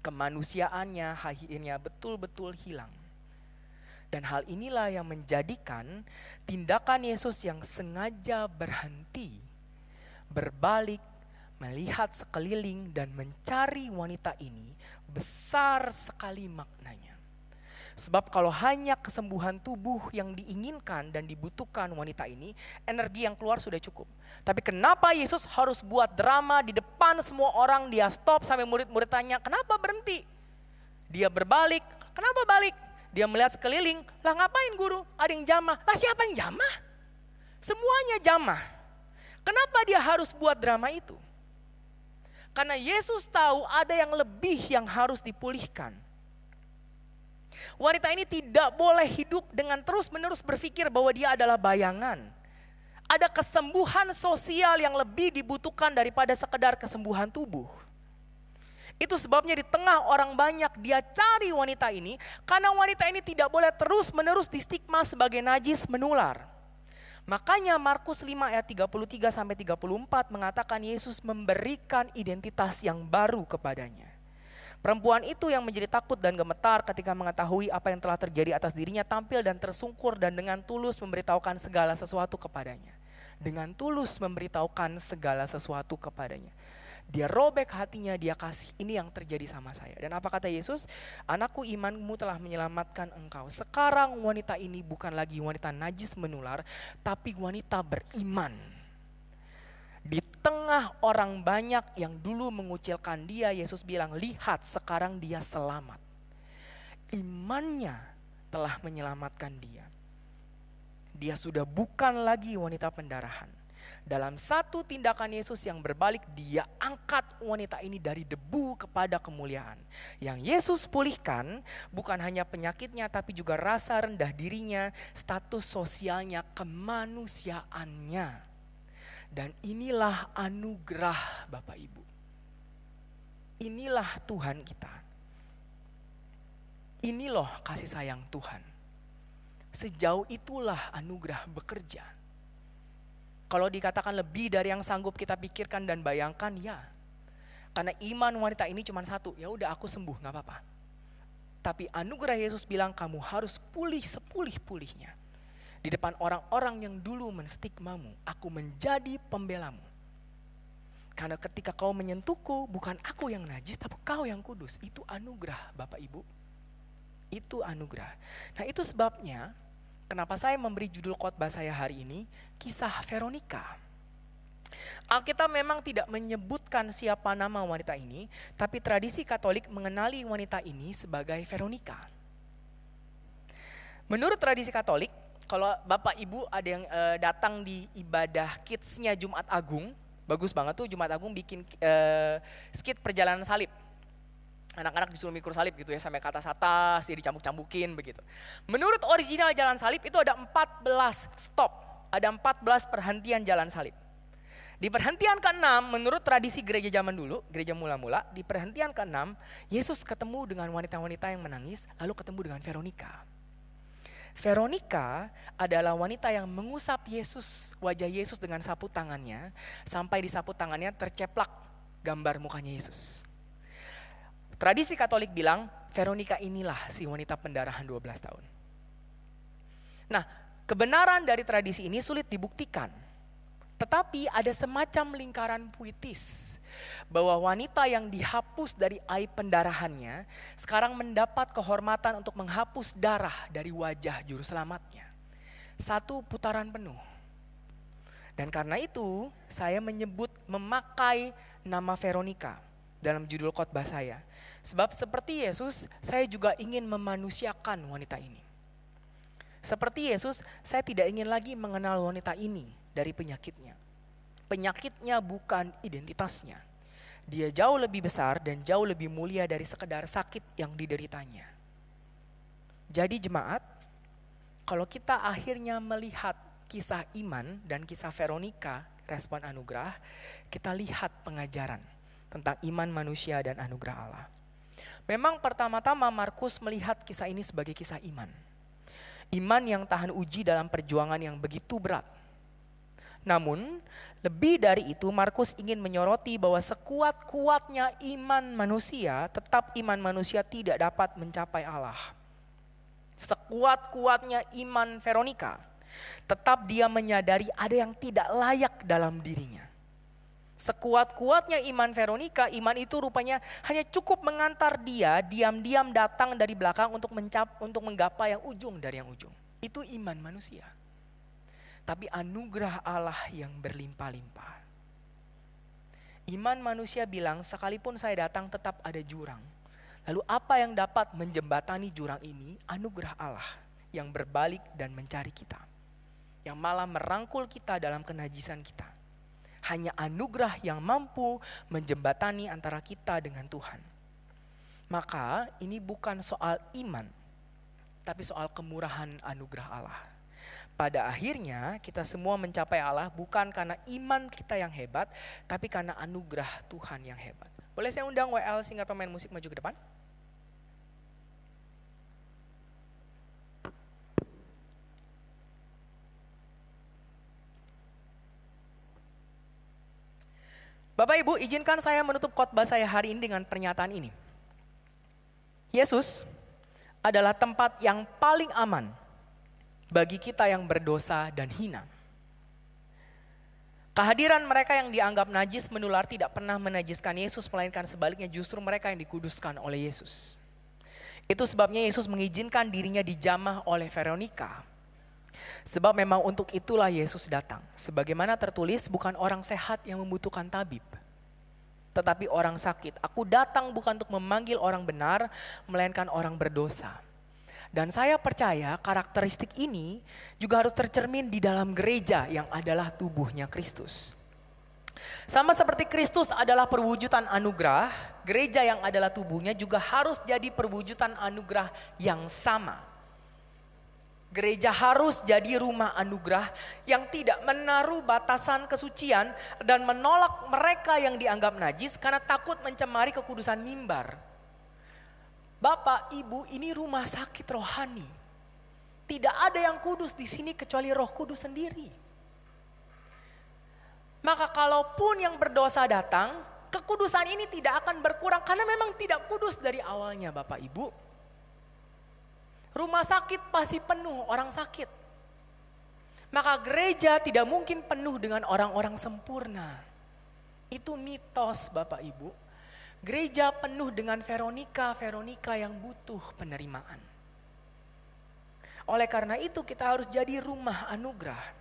Kemanusiaannya akhirnya betul-betul hilang. Dan hal inilah yang menjadikan tindakan Yesus yang sengaja berhenti, berbalik, melihat sekeliling dan mencari wanita ini besar sekali maknanya. Sebab kalau hanya kesembuhan tubuh yang diinginkan dan dibutuhkan wanita ini, energi yang keluar sudah cukup. Tapi kenapa Yesus harus buat drama di depan semua orang, dia stop sampai murid-murid tanya, kenapa berhenti? Dia berbalik, kenapa balik? Dia melihat sekeliling, lah ngapain guru? Ada yang jamah, lah siapa yang jamah? Semuanya jamah. Kenapa dia harus buat drama itu? Karena Yesus tahu ada yang lebih yang harus dipulihkan. Wanita ini tidak boleh hidup dengan terus-menerus berpikir bahwa dia adalah bayangan. Ada kesembuhan sosial yang lebih dibutuhkan daripada sekedar kesembuhan tubuh. Itu sebabnya di tengah orang banyak dia cari wanita ini, karena wanita ini tidak boleh terus-menerus distigma sebagai najis menular. Makanya Markus 5 ayat 33 sampai 34 mengatakan Yesus memberikan identitas yang baru kepadanya. Perempuan itu yang menjadi takut dan gemetar ketika mengetahui apa yang telah terjadi atas dirinya tampil dan tersungkur dan dengan tulus memberitahukan segala sesuatu kepadanya. Dengan tulus memberitahukan segala sesuatu kepadanya. Dia robek hatinya, dia kasih, ini yang terjadi sama saya. Dan apa kata Yesus? Anakku, imanmu telah menyelamatkan engkau. Sekarang wanita ini bukan lagi wanita najis menular, tapi wanita beriman. Di tengah orang banyak yang dulu mengucilkan dia, Yesus bilang, lihat sekarang dia selamat. Imannya telah menyelamatkan dia. Dia sudah bukan lagi wanita pendarahan. Dalam satu tindakan Yesus yang berbalik, dia angkat wanita ini dari debu kepada kemuliaan. Yang Yesus pulihkan bukan hanya penyakitnya, tapi juga rasa rendah dirinya, status sosialnya, kemanusiaannya. Dan inilah anugerah Bapak Ibu. Inilah Tuhan kita. Ini loh kasih sayang Tuhan. Sejauh itulah anugerah bekerja. Kalau dikatakan lebih dari yang sanggup kita pikirkan dan bayangkan, ya. Karena iman wanita ini cuma satu, ya udah aku sembuh, gak apa-apa. Tapi anugerah Yesus bilang kamu harus pulih sepulih-pulihnya. Di depan orang-orang yang dulu menstigmamu, aku menjadi pembelamu. Karena ketika kau menyentuhku, bukan aku yang najis, tapi kau yang kudus. Itu anugerah Bapak Ibu. Itu anugerah. Nah itu sebabnya, kenapa saya memberi judul khotbah saya hari ini, Kisah Veronika. Alkitab memang tidak menyebutkan siapa nama wanita ini, tapi tradisi Katolik mengenali wanita ini sebagai Veronika. Menurut tradisi Katolik, kalau Bapak Ibu ada yang datang di ibadah kidsnya Jumat Agung, bagus banget tuh Jumat Agung bikin skit perjalanan salib. Anak-anak disuruh mikul salib gitu ya, sampai ke atas, ya dicambuk-cambukin begitu. Menurut original jalan salib itu ada 14 stop, ada 14 perhentian jalan salib. Di perhentian ke-6, menurut tradisi gereja zaman dulu, gereja mula-mula, di perhentian ke-6, Yesus ketemu dengan wanita-wanita yang menangis, lalu ketemu dengan Veronika. Veronika adalah wanita yang mengusap Yesus, wajah Yesus dengan sapu tangannya, sampai di sapu tangannya terceplak gambar mukanya Yesus. Tradisi Katolik bilang, Veronika inilah si wanita pendarahan 12 tahun. Nah, kebenaran dari tradisi ini sulit dibuktikan. Tetapi ada semacam lingkaran puitis bahwa wanita yang dihapus dari aib pendarahannya sekarang mendapat kehormatan untuk menghapus darah dari wajah juru selamatnya. Satu putaran penuh. Dan karena itu saya memakai nama Veronika dalam judul khotbah saya. Sebab seperti Yesus, saya juga ingin memanusiakan wanita ini. Seperti Yesus, saya tidak ingin lagi mengenal wanita ini dari penyakitnya. Penyakitnya bukan identitasnya. Dia jauh lebih besar dan jauh lebih mulia dari sekedar sakit yang dideritanya. Jadi jemaat, kalau kita akhirnya melihat kisah iman dan kisah Veronika, respon anugerah, kita lihat pengajaran tentang iman manusia dan anugerah Allah. Memang pertama-tama Markus melihat kisah ini sebagai kisah iman. Iman yang tahan uji dalam perjuangan yang begitu berat. Namun, lebih dari itu Markus ingin menyoroti bahwa sekuat-kuatnya iman manusia, tetap iman manusia tidak dapat mencapai Allah. Sekuat-kuatnya iman Veronika, tetap dia menyadari ada yang tidak layak dalam dirinya. Sekuat-kuatnya iman Veronika, iman itu rupanya hanya cukup mengantar dia diam-diam datang dari belakang untuk menggapai yang ujung dari yang ujung. Itu iman manusia. Tapi anugerah Allah yang berlimpah-limpah. Iman manusia bilang sekalipun saya datang tetap ada jurang. Lalu apa yang dapat menjembatani jurang ini? Anugerah Allah yang berbalik dan mencari kita. Yang malah merangkul kita dalam kenajisan kita. Hanya anugerah yang mampu menjembatani antara kita dengan Tuhan. Maka ini bukan soal iman, tapi soal kemurahan anugerah Allah. Pada akhirnya kita semua mencapai Allah bukan karena iman kita yang hebat, tapi karena anugerah Tuhan yang hebat. Boleh saya undang WL sehingga pemain musik maju ke depan? Bapak Ibu, izinkan saya menutup khotbah saya hari ini dengan pernyataan ini. Yesus adalah tempat yang paling aman bagi kita yang berdosa dan hina. Kehadiran mereka yang dianggap najis menular tidak pernah menajiskan Yesus, melainkan sebaliknya justru mereka yang dikuduskan oleh Yesus. Itu sebabnya Yesus mengizinkan dirinya dijamah oleh Veronika. Sebab memang untuk itulah Yesus datang. Sebagaimana tertulis, bukan orang sehat yang membutuhkan tabib, tetapi orang sakit. Aku datang bukan untuk memanggil orang benar, melainkan orang berdosa. Dan saya percaya karakteristik ini juga harus tercermin di dalam gereja yang adalah tubuhnya Kristus. Sama seperti Kristus adalah perwujudan anugerah, gereja yang adalah tubuhnya juga harus jadi perwujudan anugerah yang sama. Gereja harus jadi rumah anugerah yang tidak menaruh batasan kesucian dan menolak mereka yang dianggap najis karena takut mencemari kekudusan mimbar. Bapak, Ibu, ini rumah sakit rohani. Tidak ada yang kudus di sini kecuali Roh Kudus sendiri. Maka kalaupun yang berdosa datang, kekudusan ini tidak akan berkurang karena memang tidak kudus dari awalnya, Bapak, Ibu. Rumah sakit pasti penuh orang sakit. Maka gereja tidak mungkin penuh dengan orang-orang sempurna. Itu mitos, Bapak, Ibu. Gereja penuh dengan Veronika yang butuh penerimaan. Oleh karena itu kita harus jadi rumah anugerah.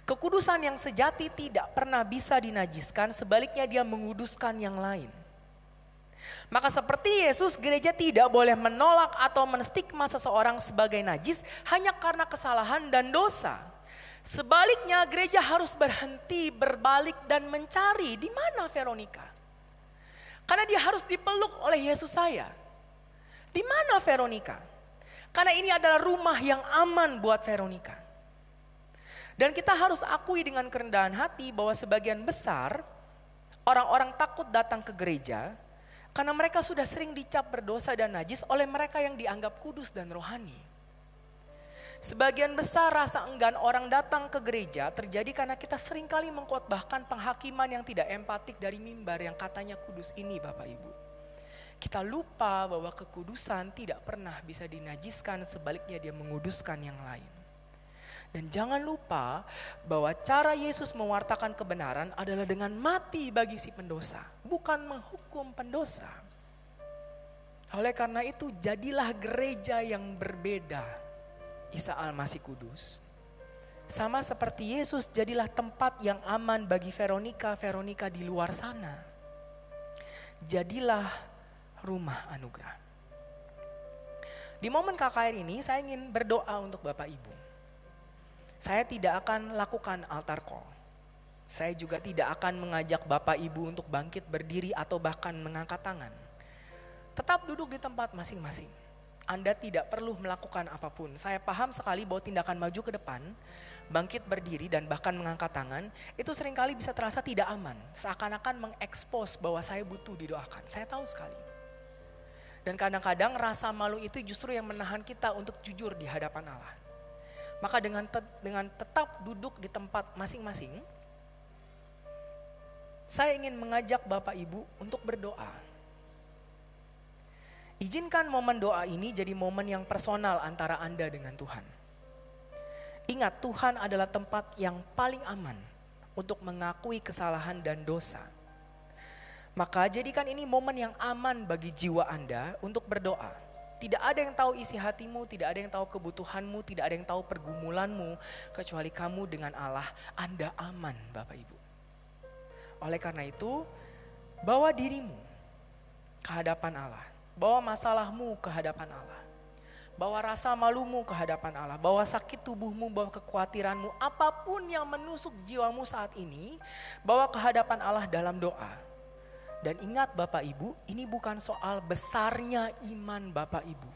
Kekudusan yang sejati tidak pernah bisa dinajiskan, sebaliknya dia menguduskan yang lain. Maka seperti Yesus, gereja tidak boleh menolak atau menstigma seseorang sebagai najis hanya karena kesalahan dan dosa. Sebaliknya gereja harus berhenti, berbalik dan mencari di mana Veronika. Karena dia harus dipeluk oleh Yesus saya. Di mana Veronika? Karena ini adalah rumah yang aman buat Veronika. Dan kita harus akui dengan kerendahan hati bahwa sebagian besar orang-orang takut datang ke gereja karena mereka sudah sering dicap berdosa dan najis oleh mereka yang dianggap kudus dan rohani. Sebagian besar rasa enggan orang datang ke gereja terjadi karena kita seringkali mengkhotbahkan penghakiman yang tidak empatik dari mimbar yang katanya kudus ini, Bapak Ibu. Kita lupa bahwa kekudusan tidak pernah bisa dinajiskan, sebaliknya dia menguduskan yang lain. Dan jangan lupa bahwa cara Yesus mewartakan kebenaran adalah dengan mati bagi si pendosa, bukan menghukum pendosa. Oleh karena itu jadilah gereja yang berbeda. Isa Al-Masih Kudus. Sama seperti Yesus, jadilah tempat yang aman bagi Veronika di luar sana. Jadilah rumah anugerah. Di momen KKR ini saya ingin berdoa untuk Bapak Ibu. Saya tidak akan lakukan altar call. Saya juga tidak akan mengajak Bapak Ibu untuk bangkit berdiri atau bahkan mengangkat tangan. Tetap duduk di tempat masing-masing. Anda tidak perlu melakukan apapun. Saya paham sekali bahwa tindakan maju ke depan, bangkit berdiri dan bahkan mengangkat tangan, itu seringkali bisa terasa tidak aman. Seakan-akan mengekspos bahwa saya butuh didoakan. Saya tahu sekali. Dan kadang-kadang rasa malu itu justru yang menahan kita untuk jujur di hadapan Allah. Maka dengan tetap duduk di tempat masing-masing, saya ingin mengajak Bapak Ibu untuk berdoa. Izinkan momen doa ini jadi momen yang personal antara Anda dengan Tuhan. Ingat, Tuhan adalah tempat yang paling aman untuk mengakui kesalahan dan dosa. Maka jadikan ini momen yang aman bagi jiwa Anda untuk berdoa. Tidak ada yang tahu isi hatimu, tidak ada yang tahu kebutuhanmu, tidak ada yang tahu pergumulanmu, kecuali kamu dengan Allah. Anda aman, Bapak Ibu. Oleh karena itu, bawa dirimu ke hadapan Allah. Bawa masalahmu ke hadapan Allah. Bawa rasa malumu ke hadapan Allah. Bawa sakit tubuhmu, bawa kekhawatiranmu. Apapun yang menusuk jiwamu saat ini, bawa ke hadapan Allah dalam doa. Dan ingat Bapak Ibu, ini bukan soal besarnya iman Bapak Ibu.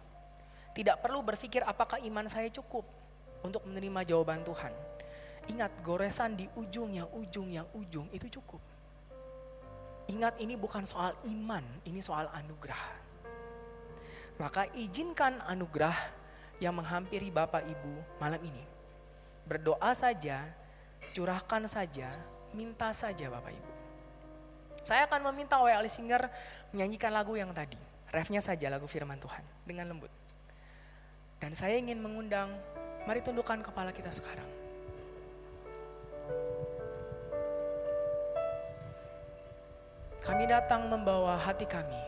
Tidak perlu berpikir apakah iman saya cukup untuk menerima jawaban Tuhan. Ingat, goresan di ujung yang ujung itu cukup. Ingat, ini bukan soal iman, ini soal anugerah. Maka izinkan anugerah yang menghampiri Bapak Ibu malam ini. Berdoa saja, curahkan saja, minta saja Bapak Ibu. Saya akan meminta W.A. Singer menyanyikan lagu yang tadi. Refnya saja lagu firman Tuhan dengan lembut. Dan saya ingin mengundang, mari tundukkan kepala kita sekarang. Kami datang membawa hati kami.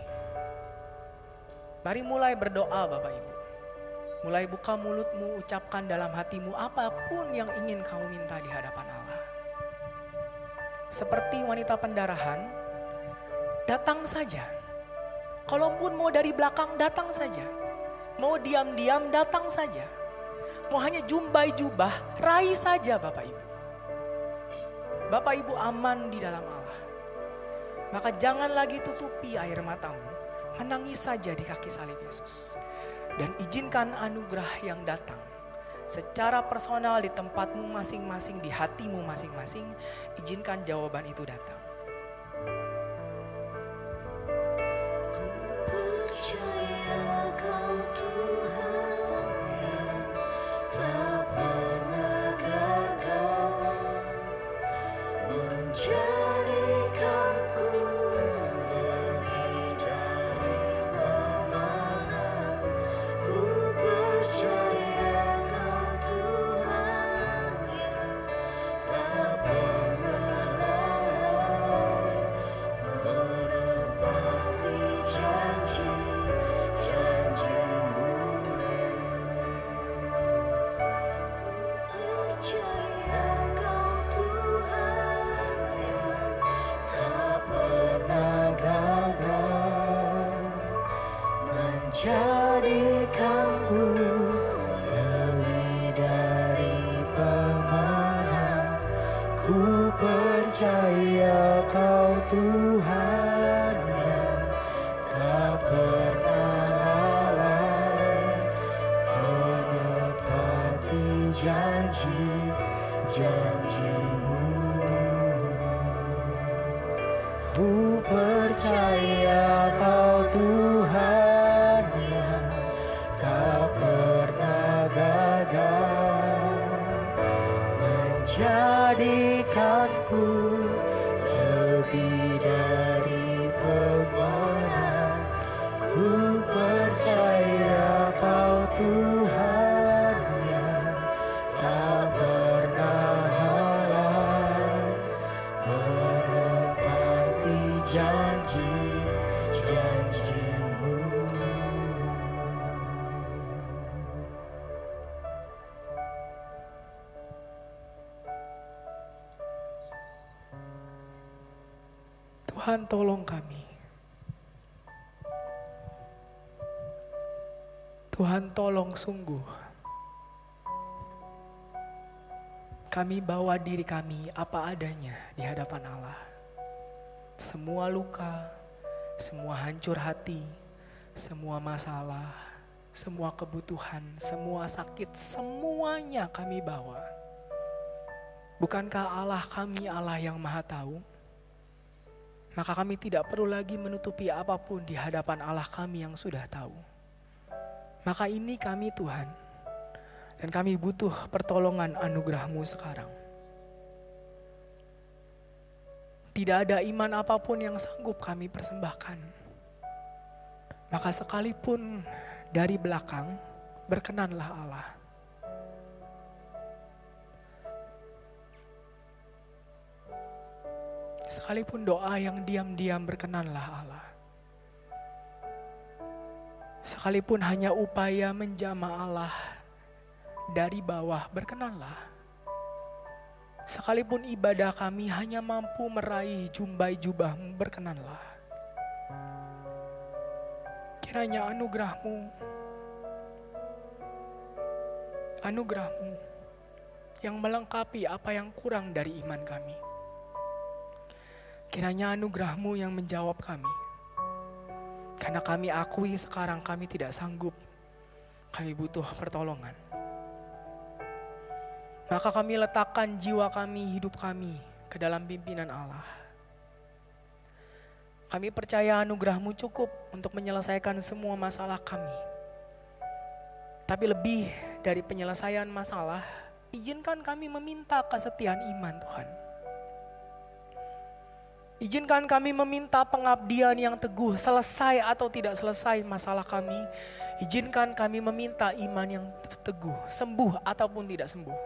Mari mulai berdoa Bapak Ibu. Mulai buka mulutmu, ucapkan dalam hatimu apapun yang ingin kamu minta di hadapan Allah. Seperti wanita pendarahan, datang saja. Kalaupun mau dari belakang, datang saja. Mau diam-diam, datang saja. Mau hanya jumbai jubah, raih saja Bapak Ibu. Bapak Ibu aman di dalam Allah. Maka jangan lagi tutupi air matamu, menangis saja di kaki salib Yesus. Dan izinkan anugerah yang datang secara personal di tempatmu masing-masing, di hatimu masing-masing, izinkan jawaban itu datang. Percaya Kau Tuhan yang tak pernah gagal, menjadikanku lebih dari pemenang. Ku percaya Kau Tuhan yang tak pernah lalai, menepati janji-janji-Mu. Ku percaya Kau Tuhan yang tak pernah gagal, menjadikanku lebih dari pemenang. Ku percaya Kau Tuhan yang tak pernah lalai, menepati janji-janji-Mu. Ku percaya Kau Tuhan yang tak pernah gagal, menjadikanku lebih dari pemenang. Ku percaya Kau Tuhan yang tak pernah lalai, menepati janji-janji-Mu. Tuhan tolong kami. Tuhan tolong sungguh. Kami bawa diri kami apa adanya di hadapan Allah. Semua luka, semua hancur hati, semua masalah, semua kebutuhan, semua sakit, semuanya kami bawa. Bukankah Allah kami Allah yang Maha Tahu? Maka kami tidak perlu lagi menutupi apapun di hadapan Allah kami yang sudah tahu. Maka ini kami Tuhan, dan kami butuh pertolongan anugerah-Mu sekarang. Tidak ada iman apapun yang sanggup kami persembahkan. Maka sekalipun dari belakang, berkenanlah Allah. Sekalipun doa yang diam-diam, berkenanlah Allah. Sekalipun hanya upaya menjamah Allah dari bawah, berkenanlah. Sekalipun ibadah kami hanya mampu meraih jumbai jubah-Mu, berkenanlah. Kiranya anugerah-Mu yang melengkapi apa yang kurang dari iman kami. Kiranya anugerah-Mu yang menjawab kami. Karena kami akui sekarang kami tidak sanggup. Kami butuh pertolongan. Maka kami letakkan jiwa kami, hidup kami ke dalam pimpinan Allah. Kami percaya anugerah-Mu cukup untuk menyelesaikan semua masalah kami. Tapi lebih dari penyelesaian masalah, izinkan kami meminta kesetiaan iman Tuhan. Izinkan kami meminta pengabdian yang teguh, selesai atau tidak selesai masalah kami. Izinkan kami meminta iman yang teguh, sembuh ataupun tidak sembuh.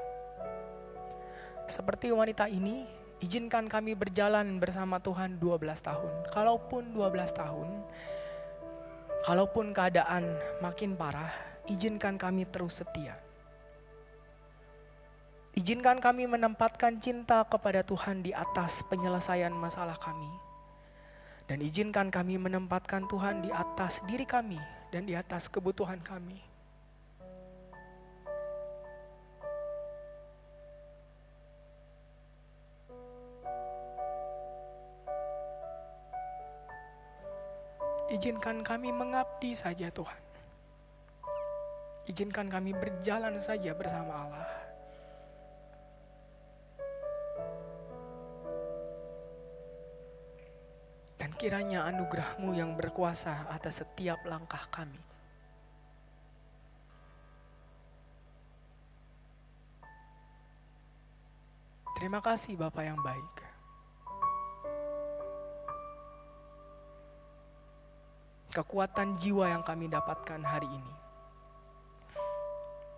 Seperti wanita ini, izinkan kami berjalan bersama Tuhan 12 tahun. Kalaupun 12 tahun, kalaupun keadaan makin parah, izinkan kami terus setia. Izinkan kami menempatkan cinta kepada Tuhan di atas penyelesaian masalah kami. Dan izinkan kami menempatkan Tuhan di atas diri kami dan di atas kebutuhan kami. Izinkan kami mengabdi saja Tuhan. Izinkan kami berjalan saja bersama Allah. Dan kiranya anugerah-Mu yang berkuasa atas setiap langkah kami. Terima kasih Bapa yang baik. Kekuatan jiwa yang kami dapatkan hari ini.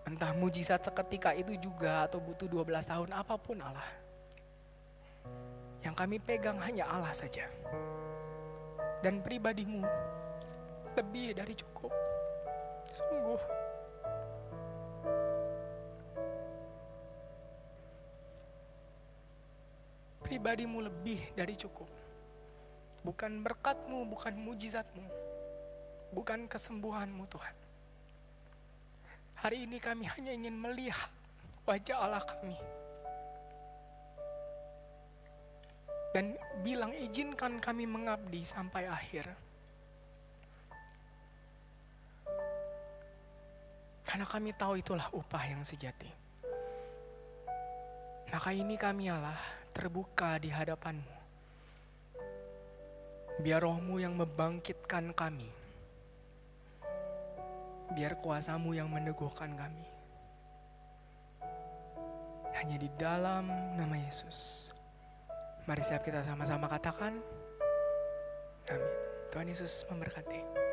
Entah mujizat seketika itu juga atau butuh 12 tahun, apapun Allah. Yang kami pegang hanya Allah saja. Dan pribadi-Mu lebih dari cukup. Sungguh. Pribadi-Mu lebih dari cukup. Bukan berkat-Mu, bukan mujizat-Mu. Bukan kesembuhan-Mu Tuhan. Hari ini kami hanya ingin melihat wajah Allah kami. Dan bilang izinkan kami mengabdi sampai akhir. Karena kami tahu itulah upah yang sejati. Maka ini kami Allah terbuka di hadapan-Mu. Biar Roh-Mu yang membangkitkan kami. Biar kuasa-Mu yang meneguhkan kami. Hanya di dalam nama Yesus. Mari siap kita sama-sama katakan, amin. Tuhan Yesus memberkati.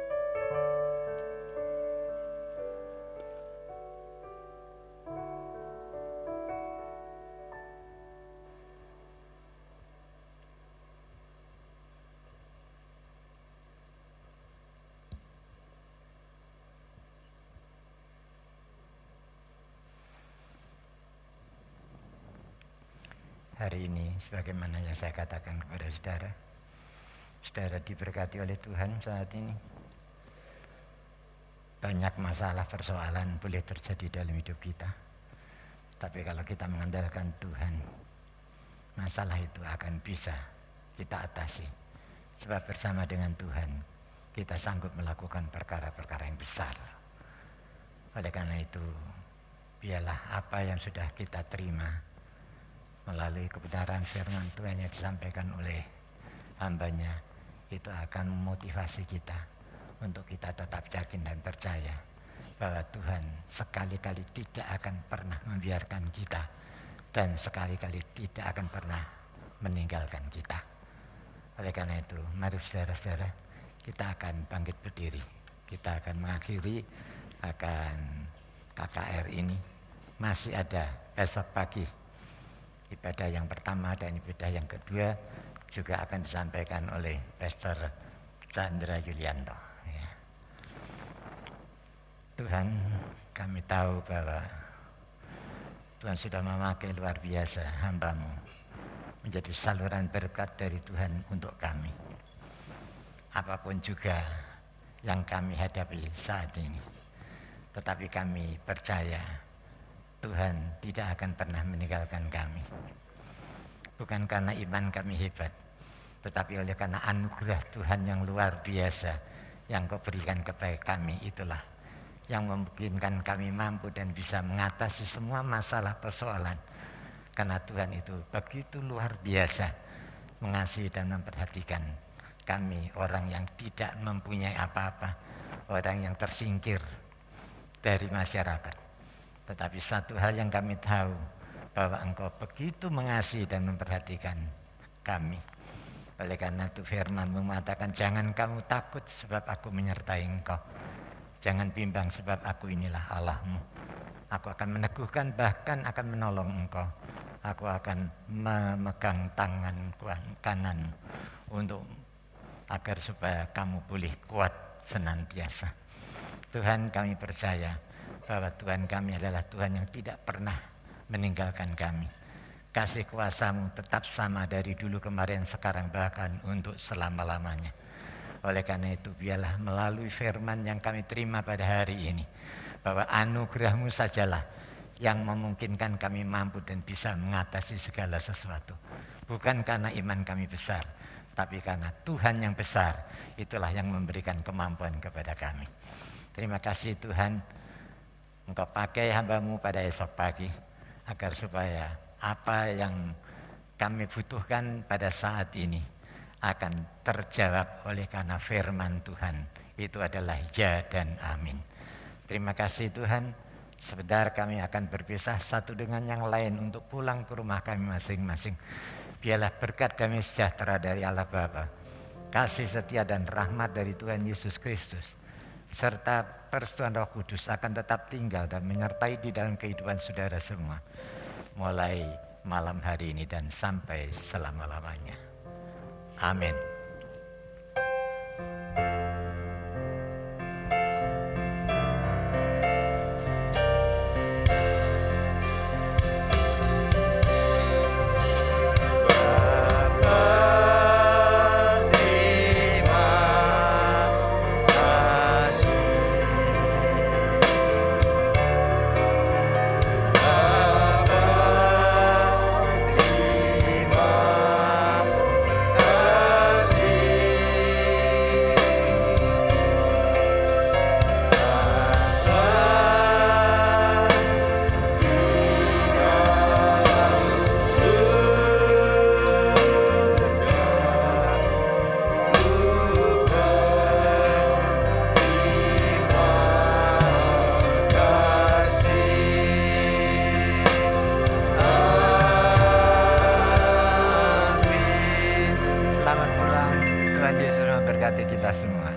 Hari ini sebagaimana yang saya katakan kepada saudara, saudara diberkati oleh Tuhan saat ini. Banyak masalah persoalan boleh terjadi dalam hidup kita, tapi kalau kita mengandalkan Tuhan, masalah itu akan bisa kita atasi. Sebab bersama dengan Tuhan kita sanggup melakukan perkara-perkara yang besar. Oleh karena itu, biarlah apa yang sudah kita terima melalui kebenaran firman Tuhan yang disampaikan oleh hamba-Nya, itu akan memotivasi kita untuk kita tetap yakin dan percaya bahwa Tuhan sekali-kali tidak akan pernah membiarkan kita dan sekali-kali tidak akan pernah meninggalkan kita. Oleh karena itu, mari saudara-saudara, kita akan bangkit berdiri. Kita akan mengakhiri akan KKR ini. Masih ada besok pagi ibadah yang pertama dan ibadah yang kedua juga akan disampaikan oleh Pastor Chandra Yulianto. Ya. Tuhan, kami tahu bahwa Tuhan sudah memakai luar biasa hamba-Mu menjadi saluran berkat dari Tuhan untuk kami. Apapun juga yang kami hadapi saat ini, tetapi kami percaya Tuhan tidak akan pernah meninggalkan kami. Bukan karena iman kami hebat, tetapi oleh karena anugerah Tuhan yang luar biasa yang Kau berikan kepada kami, itulah yang memungkinkan kami mampu dan bisa mengatasi semua masalah persoalan. Karena Tuhan itu begitu luar biasa mengasihi dan memperhatikan kami, orang yang tidak mempunyai apa-apa, orang yang tersingkir dari masyarakat. Tetapi satu hal yang kami tahu, bahwa Engkau begitu mengasihi dan memperhatikan kami. Oleh karena itu firman-Mu mengatakan, jangan kamu takut sebab aku menyertai engkau. Jangan bimbang sebab aku inilah Allah-Mu. Aku akan meneguhkan, bahkan akan menolong engkau. Aku akan memegang tangan kanan untuk agar supaya kamu pulih kuat senantiasa. Tuhan, kami percaya bahwa Tuhan kami adalah Tuhan yang tidak pernah meninggalkan kami. Kasih kuasa-Mu tetap sama dari dulu kemarin sekarang bahkan untuk selama-lamanya. Oleh karena itu biarlah melalui firman yang kami terima pada hari ini, bahwa anugerah-Mu sajalah yang memungkinkan kami mampu dan bisa mengatasi segala sesuatu. Bukan karena iman kami besar, tapi karena Tuhan yang besar, itulah yang memberikan kemampuan kepada kami. Terima kasih Tuhan, Engkau pakai hamba-Mu pada esok pagi, agar supaya apa yang kami butuhkan pada saat ini akan terjawab oleh karena firman Tuhan. Itu adalah ya dan amin. Terima kasih Tuhan. Sebentar kami akan berpisah satu dengan yang lain untuk pulang ke rumah kami masing-masing. Biarlah berkat kami sejahtera dari Allah Bapa, kasih setia dan rahmat dari Tuhan Yesus Kristus, serta persetujuan Roh Kudus akan tetap tinggal dan menyertai di dalam kehidupan saudara semua, mulai malam hari ini dan sampai selama-lamanya. Amin. Kita semua.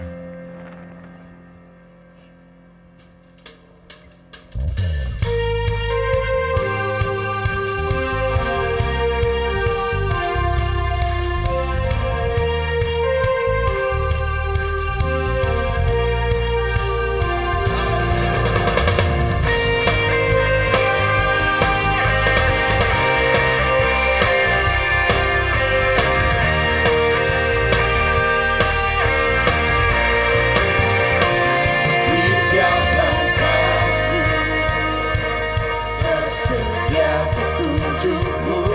Tersedia petunjuk-Mu.